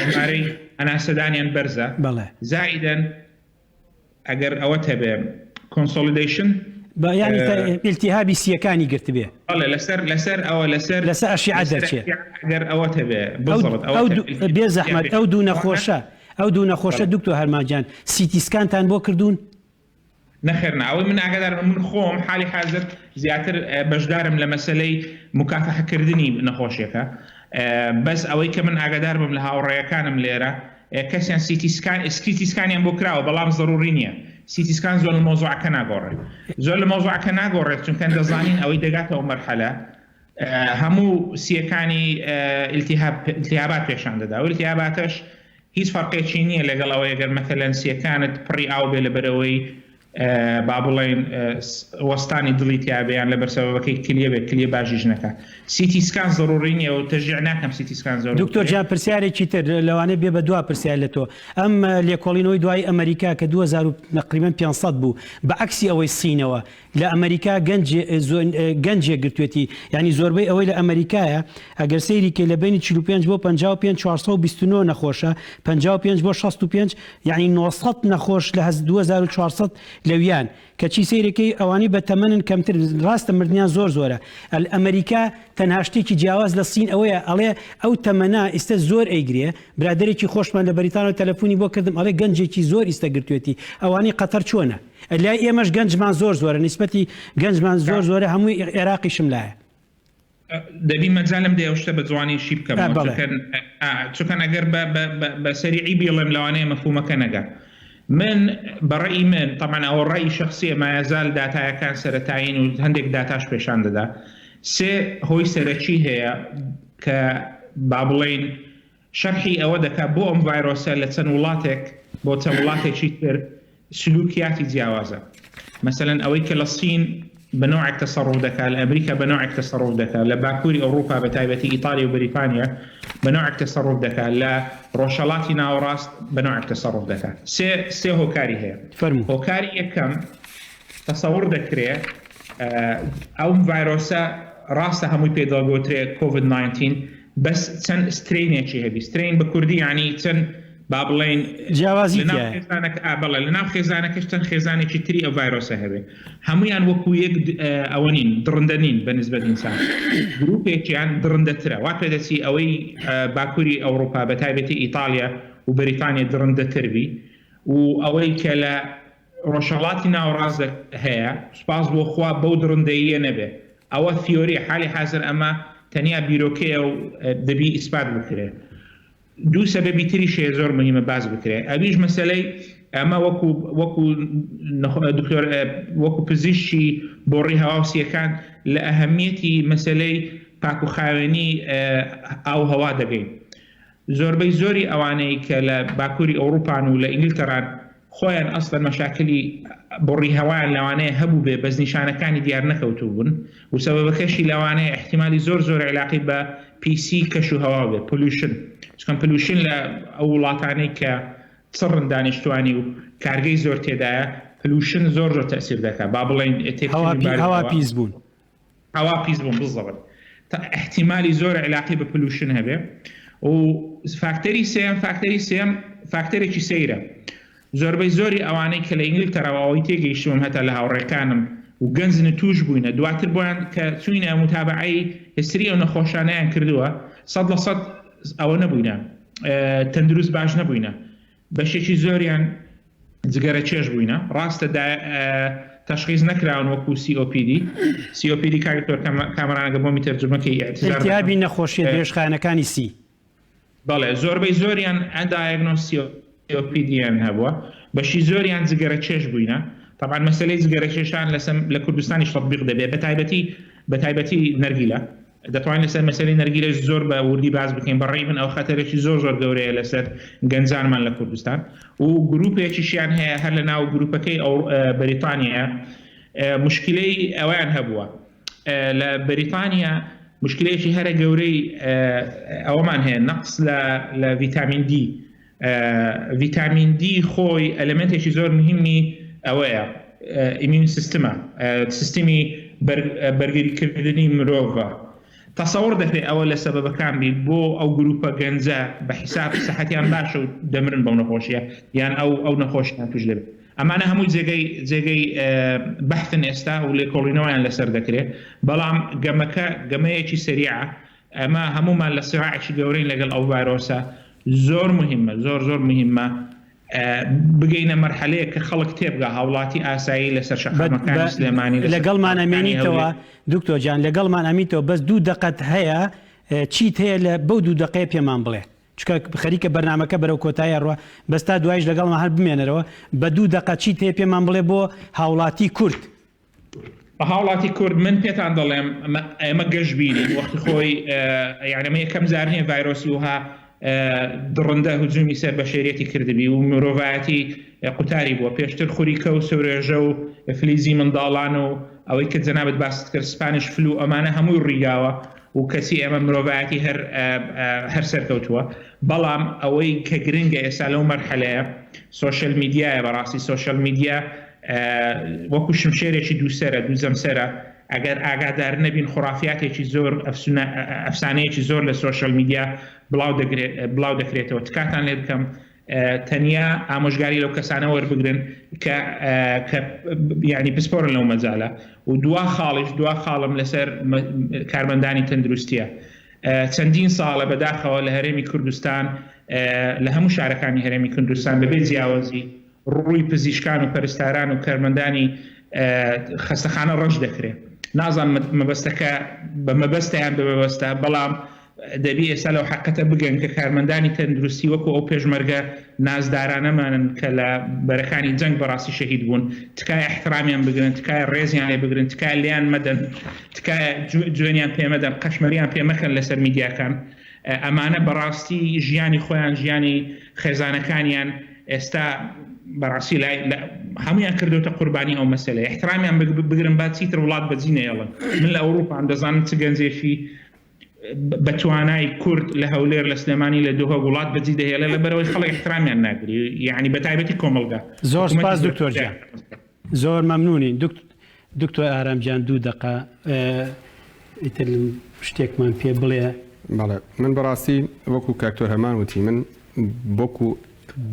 S4: ژمارەی ئەناسەدانیان بەرزە زائیدەن ئەگەر ئەوە هەبێ کۆنسۆلیدیشن
S1: ینی ئیلتیهابی سیەکانی گرت بێ
S4: لەسەر ئەوە لەسەر
S1: ئەشیعە دەرچێت
S4: ئەگەر ئەوە هەبێ
S1: بێ زەحمەت ئەو دوو نەخۆشە دکتۆر هەرماجان سیتیسکانتان بۆ کردوون
S4: نەخێرنا ئەوەی من ئاگادارم من خۆم حالی حاضر زیاتر بەشدارم لە مەسلەی مکافەحەکردنی نەخۆشیەکە بەس ئەوەی کە من ئاگادار بم لە هاوڕێیەکانم لێرە کەسیان سکیتیسکانیان بۆ کراوە بەڵام ضروری نییە سیتیسکان زۆر لە مۆزوعەکە ناگۆڕێت زۆر لە مۆزوعەکە ناگۆڕێت چونکە دەزانین ئەوەی دەگاتەوە مەرحەلە هەموو سیەکانی ئیلتیهابات پێشان دەدا و ئیلتیهاباتش هیچ فەرقێکی نییە لەگەڵ ئەوەی ئەگەر مەثەلەن سیەکانت پڕی ئاو بێ لەبەرەوەی با بڵێن وەستانی دڵی تیابیان لە بەرسەبەبەکەی کلیە بێت کلیە باشیش نەکە سیتیسکان ضروری نییە و تەژیع ناکەم سیتیسکان زۆر
S1: دکتۆر جان پرسیارێکی تر لەوانەیە بێ بە دوا پرسیار لە تۆ ئەم لێکۆڵینەوەی دوای ئەمریکا کە 2000 تقریبا 500 بوو بەعکسی ئەوەی سینەوە لە ئەمریکا گەنجێک گرتوێتی ینی زۆربەی ئەوەی لە ئەمریکایە ئەگەر سەیری کە لە بینی 45 بۆ 55 429 نەخۆشە 55 بۆ 65 یعنی 900 نەخۆش لە 2400 لەویان کەچی سیرەکەی ئەوانی بە تەمەنن کەمتر ڕاستە مردیان زۆرە ئەمریکا تەنها شتێکی جیاواز لە سین ئەوەیە ئەڵێ ئەو تەمەنا ئێستا زۆر ئەیگرێ برادێکی خۆشمان لە بەریتانە تەلەفۆنی بۆ کردم ئەڵێ گەنجێکی زۆر ئیستا گرتوێتی ئەوانی قەتەر چۆنە لای ئێمەش گەنجمان زۆرە نسبەتی گەنجمان زۆرە هەمووی عێراقیشم لایە
S4: دەبی مەجالم دێ شتە بە جوانی شی بکەم چونکە ئەگەر بە سەریعی بیڵێم لەوانەیە مەفهومەکە نەگە من بەڕێی من طبعا ئەوە ڕێی شخصیە مایەزال داتایەکان سەرەتایین و هەندێک داتاش پێشان دەدا سێ هۆی سەرەکی هەیە کە با بڵێن شەرحی ئەوە دەکات بۆ ئەم ڤایرۆسە لە چەند وڵاتێک بۆ چەند وڵاتێکی تر سلوکیاتی جیاوازە. مثلا ئەوەی کە لە سین بە نوعێک تەسەڕوف دەکات، لە ئەمریکا بە نوعێک تەسەڕوف دەکات، لە باکووری ئەوروپا بە تایبەتی ئیتالیا و بریتانیا بە نوعێک تەسەڕوف دەکات، لە ڕۆژهەڵاتی ناوەڕاست بە نوعێک تەسەڕوف دەکات. سێ هۆکاری هەیە. هۆکاری یەکەم تەسەوڕ دەکرێت ئەو ڤایرۆسە ڕاستە هەمووی پێداگوترێت COVID-19 بەس چەند سترینێکی هەبی. سترین بە کوردی یعنی چەند با بڵێن
S1: جیاوازی
S4: لە ناو خێزانەکەش چەند خێزانێکی تری ئەو ڤایرۆسە هەبێ. هەمویان وەکو یەک ئەوە نین، دڕندە نین بە نسبەت ئینسان. گروپێکیان دڕندەترە. وا پێ دەچی ئەوەی باکووری ئەوروپا بە تایبەتی ئیتالیا و بریتانیا دڕندەتر بی و ئەوەی کە لە ڕۆژهەڵاتی ناوەڕاست هەیە سوپاس بۆ خوا بەو دڕندەییە نەبێ. ئەوە ثیۆری حالی حاضر ئەمە تەنیا بیرۆکەیە و دەبی ئیسپات بکرێت. دوو سەبەبی تریشەیە زۆر مهمە باز بکرێت. ئەویش مەسەلەی ئەمە وەکو پزیشکی بۆ ڕێهاوسیەکان لە ئەهەمیەتی مەسەلەی پاکوخاوێنی ئاو هەوا دەگەین. زۆربەی زۆری ئەوانەی کە لە باکووری ئەوروپان و لە ئینگلتەران خۆیان ئەسڵەن مەشاکلی بۆ ڕێهەوایان لەوانەیە هەبوو بێ بەس نیشانەکانی دیار نەکەوتوو بوون و سەبەبەکەشی لەوانەیە احتیمالی زۆر علاقی بە PC کەش و هەوا بێ، پولوشن. چکەم پولوشن لە ئەو وڵاتانەی کە چڕن دانیشتوانی و کارگەی زۆر تێدایە، پولوشن زۆر تەسیر دەکات. با بڵێن
S1: هەوا پیس بوون.
S4: هەوا پیس بوون بزەوت. احتیمالی زۆر علاقی بە پولوشن هەبێ. و فاکتەری سێم فاکتەرێکی سەیرە. زۆربەی زۆری ئەوانەی کە لە ئینگلتەرەوەی تێگەیشتوم هەتا لە هاوڕێکانم و گەنجن توش بووینە دواتر بۆیان کە چوینە متابعەی هستری ئەو نەخۆشانەیان کردووە 100% ئەوە نەبووینە، تەندروست باش نەبووینە، بەشێکی زۆریان جگەرە چێژ بووینە. ڕاستە تەشخیص نەکراون وەکو COPD کاکتۆر کامەرانەگە بۆمی تەرجمەکەی
S1: ئەلتیابی نەخۆشیە درێژخانەکانی سی.
S4: بەڵێ زۆربەی زۆریان ئەندایگنۆز COPD-یان هەبووە، بەشی زۆریان جگەرە چێژ بووینە. طبعا مەسەلەی جگەرە چێشان لە کوردستانی تەطبیق دەبێت بە تایبەتی نەرگیلە. دەتوانین لەسەر مەسەلەی نەرگیلەش زۆر بە وردی باز بکەین. بەڕێی من ئەو خەتەرێکی زۆر گەورەیە لەسەر گەنجانمان لە کوردستان و گروپێکیشیان هەیە هەر لە ناو گروپەکەی ئەو بەریتانیا. مشکلەی ئەویان هەبووە لە بەریتانیا، مشکلەیەکی هەرە گەورەی ئەوەمان هەیە نەقص لە ڤیتامین D. ڤیتامین D خۆی ئەلمنتێکی زۆر مهمی ئەوەیە، ئیمیون سیستمی بەرگریکردنی مرۆڤە. تەسەوڕ دەکرێت ئەوە لە سەبەبەکان بێت بۆ ئەو گروپە گەنجە بە حیساب سەحەتیان باشە و دەمرن بەو نەخۆشیە یان ئەو نەخۆشیان توش دەبێت. ئەمانە هەموو جێگەی بەحثن ئێستا و لێکۆڵینەوەیان لەسەر دەکرێت. بەڵام گەمەیەکی سەریعە ئەمە هەمومان لە سیراعێکی گەورەی لەگەڵ ئەو ڤایرۆسە زۆر مهمە، زۆر مهمە بگەینە مەرحەلەیە کە خەڵک تێبگا هاوڵاتی ئاسایی لەسەر شەقامەکانی سلێمانی
S1: لەگەڵمان ئەمێنیتەوە. دکتۆر جان لەگەڵمان ئەمیتەوە بەس 2 دقەت هەیە چیت هەیە لە بەو 2 دقەیە پێمان بڵێ، چکە خەریکە بەرنامەکە بەرەو کۆتایی ڕوە بەس تا دوایش لەگەڵمان هەر بمێنەرەوە. بە 2 دقە چیت هەیە پێمان بڵێ بۆ هاوڵاتی کورد.
S4: هاوڵاتی کورد من پێتان دەڵێم ئێمە گەشت بینین وەختی خۆی یعنی یەکەم جار هەیە ڤایرۆسی وها دڕندە هجومی سەر بەشێریەتی کردبی و مرۆڤایەتی قوتاری بووە. پێشتر خوریکە و سەورێژە و فلیزی منداڵان و ئەوەی کە جەنابەت باست کرد سپانیش فلو ئەمانە هەمووی ڕیگاوە و کەسی ئێمە مرۆڤایەتی هەر سەرکەوتووە. بەڵام ئەوەی کە گرنگە ئێستا لەو مەرحەلەیە سۆشیال میدیایە. بەڕاستی سۆشیال میدیا وەکو شمشێرێکی دوو جەمسەرە. ئەگەر ئاگادار نەبین خورافیاتێکی زۆر ئەفسانەیەکی زۆر لە سۆشیال میدیا بڵاو دەکرێتەوە. تکاتان لێ بکەم تەنیا ئامۆژگاری لەو کەسانە وەربگرن کە یعنی پسپۆرن لەو مەجالە و دوا خاڵم لەسەر کارمەندانی تەندروستیە. چەندین ساڵە بەداخەوە لە هەرێمی کوردستان لە هەموو شارەکانی هەرێمی کوردستان بەبێ جیاوازی ڕووی پزیشکان و پەرستاران و کارمەندانی خەستەخانە ڕەش دەکرێت. نازانم مەبەستەکە بە مەبەستیان بەبەستە، بەڵام دەبی ئێستا لەو حقەتە بگەن کە کارمەندانی تەندروستی وەکو ئەو پێشمەرگە نازدارانەمانن کە لە بەرەکانی جەنگ بەڕاستی شەهید بوون، تکایە احترامیان بگرن، تکایە ڕێزیان لێ بگرن، تکایە لیان مەدەن، تکایە جوێنیان پێمەدەن، قەشمەریان پێمەکەن لەسەر میدیاکان. ئەمانە بەڕاستی ژیانی خۆیان ژیانی خێزانەکانیان ئێستا بەڕاستی هەمویان کردوتە قوربانی ئەو مەسەلە احترامیان بگرن با چیتر وڵات بەجینەیەڵن من لە ئەوروپام دەزانم چ گەنجێکی بەتوانای کورد لە هەولێر لە سلێمانی لە دووهە وڵات بەجی دەهێڵە لە بەرەوەی خەڵک احترامیان ناگری یعنی بە تایبەتی کۆمەڵگا
S1: زۆر سپاس دکتۆر جان زۆر مەمنونی دکتۆر ئارامجان 2 دقە ئیتر شتێکمان پێ بڵێ.
S3: بەڵێ من بەڕاستی وەکو کاکتۆر هەرمان وتی من بۆکو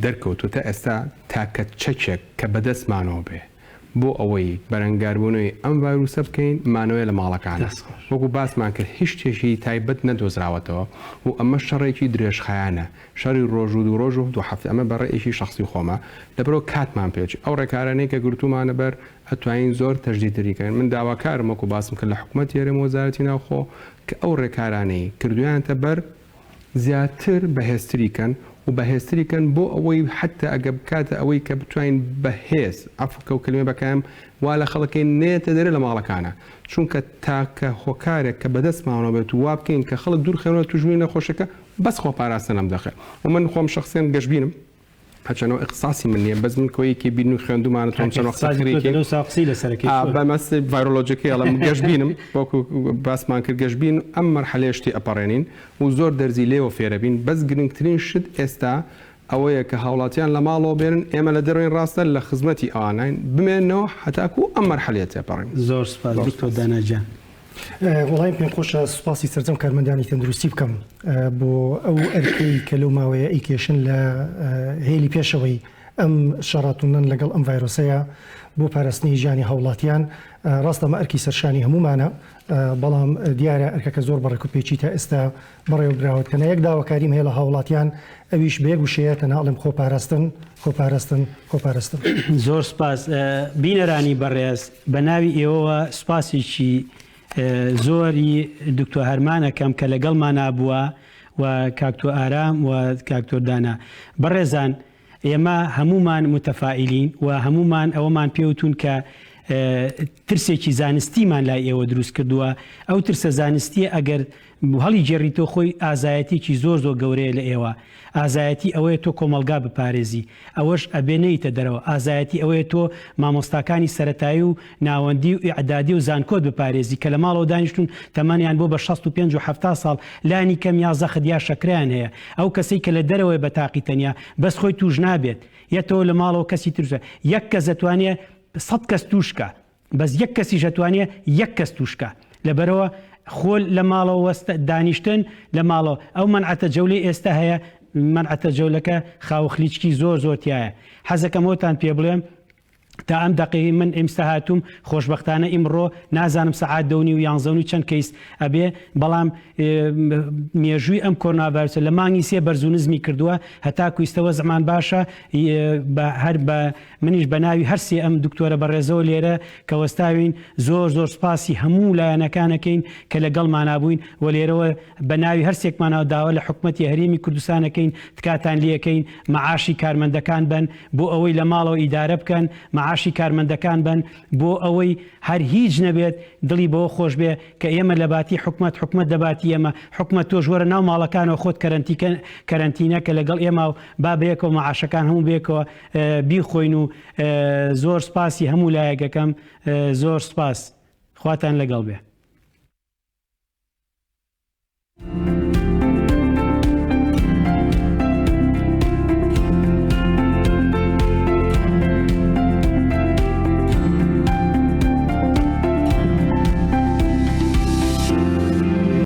S3: دەرکەوتوتە ئێستا تاکە چەکێک کە بەدەستمانەوە بێ بۆ ئەوەی بەرەنگاربوونەوەی ئەم ڤایرۆسە بکەین مانەوەی لە ماڵەکانە وەکو باسمان کرد هیچ شتێکی تایبەت نەدۆزراوەتەوە و ئەمە شەڕێکی درێژخایانە شەڕی ڕۆژ و دوو ڕۆژ و دوو هەفتە ئەمە بەڕێئێکی شخصی خۆمە لەبەرەوە کاتمان پێچ ئەو ڕێکارانەی کە گرتومانە بەر ئەتوانین زۆر تەجدیدتریکەن من داواکارم وەکو باسم کرد لە حکوومەت یێرەم وەزارەتی ناوخۆ کە ئەو ڕێکارانەی کردویانتە بەر زیاتر بەهێزتریکەن و بەهێزتریکەن بۆ ئەوەی حتا ئەگە بکاتە ئەوەی کە بتوانین بەهێز ئەفکە و کلمێ بەکەم وا لە خەڵکی نێتە دەرێ لە ماڵەکانە چونکە تاکە هۆکارێک کە بەدەستماوە بێت و وا بکەین کە خەڵک دوور خێنەوە توژوی نەخۆشەکە بەس خۆ پاراستە نەم دەخێت و من خۆم شخصیان گەشتبینم هەچەنەوە اختصاسی من نییە بەس من کۆیەکی بین و خوێندومانە تۆم بەمەست ڤایرۆلۆجیەکەی ئەڵم گەشتبینم وەکو باسمان کرد گەشتبین ئەم مەرحەلەیەشتی ئەپەڕێنین و زۆر دەرزی لێوە فێرەبین بەس گرنگترین شت ئێستا ئەوەیە کە هاوڵاتیان لە ماڵەوە بێنن ئێمە لە دەروین ڕاستە لە خزمەتی ئەوانین بمێنەوە هەتاکو ئەم مەرحەلەیە تێپەڕین.
S1: زۆر سپاس دکتۆر داناجان.
S2: وڵایم پێم خۆشە سوپاسی سەرجەم کارمەندانی تەندروستی بکەم بۆ ئەو ئەرکەی کە لەو ماوەیە ئیکێشن لە هێلی پێشەوەی ئەم شەڕاتونەن لەگەڵ ئەم ڤایرۆسەیە بۆ پاراستنی ژیانی هاوڵاتیان ڕاستەمە ئەرکی سەرشانی هەمومانە بەڵام دیارە ئەرکەکە زۆر بەڕێک و پێچی تا ئێستا بەڕێوەگراوەکەنە یەک داواکاریم هەیە لە هاوڵاتیان ئەویش بەیەک وشەیە تەناڵم خۆپاراستن.
S1: زۆر سپاس بینەرانی بەڕێز بە ناوی ئێوەوە سپاسێکی زۆری دکتۆر هەرمانەکەم کە لەگەڵمان نابووە و کاکتۆر ئارام و کاکتۆر دانا. بەڕێزان ئێمە هەمومان متەفائیلین و هەمومان ئەوەمان پێوتون کە ترسێکی زانستیمان لای ئێوە دروست کردووە ئەو ترسە زانستیە ئەگەر هەڵی جێڕیتۆ خۆی ئازایەتێکی زۆر گەورەیە لە ئێوە ئازایەتی ئەوەیە تۆ کۆمەلگا بپارێزی ئەوەش ئەبێنەیتە دەرەوە ئازایەتی ئەوەیە تۆ مامۆستاکانی سەرەتایی و ناوەندی و ئیعدادی و زانکۆت بپارێزی کە لە ماڵەوە دانیشتون تەمەنیان بۆ بە 65 و 70 ساڵ لانی کەم یا زەخت یا شەکریان هەیە ئەو کەسەی کە لە دەرەوەی بە تاقی تەنیا بەس خۆی توش نابێت یەتەوە لە ماڵەوە کەسی ترسە یەک کەس دەتوانێت 100 کەس توشکە بەس یەک کەسی ژەتوانێ یەک کەس توشکە لەبەرەوە خۆل لە ماڵەوە وەستە دانیشتن لە ماڵەوە ئەو منعەتە جەولەی ئێستا هەیە منعەتە جەولەکە خاوخلیچکی زۆرتیایە حەزەکەم وتان پێ بڵێم تا ئەم دقیقی من ئێمستا هاتووم خۆشببختانە ئیمڕۆ نازانم سەعات 2 و 11 چەند کەیس ئەبێ بەڵام مێژووی ئەم کۆرۆناڤایرۆسە لە مانگی سێ بەرزونزمی کردووە هەتا کویستەوە زەمان باشە هەر بە منیش بە ناوی هەرسێ ئەم دکتۆرە بەڕێزەوە لێرە کە وەستاوین زۆر سپاسی هەموو لایەنەکانەکەین کە لەگەڵمان نابووین و لێرەوە بە ناوی هەرسێکمانەوە داوە لە حکومەتی هەرێمی کوردستانەکەین تکاتان لەکەین مەعاشی کارمەندەکان بن بۆ ئەوەی لە ماڵەوە ئیدارە بکەن معاشی کارمەندەکان بن بۆ ئەوەی هەر هیچ نەبێت دڵی بەوە خۆش بێ کە ئێمە لە باتی حکومەت دەباتی ئێمە حکومەت تۆ ژوەرە ناو ماڵەکانەوە خۆت کەرەنتینە کە لەگەڵ ئێمە و با بەیەکەوە معاشەکان هەموو بێکەوە بیخۆین و زۆر سپاسی هەموو لایەکەکەم زۆر سپاس خواتان لەگەڵ بێ.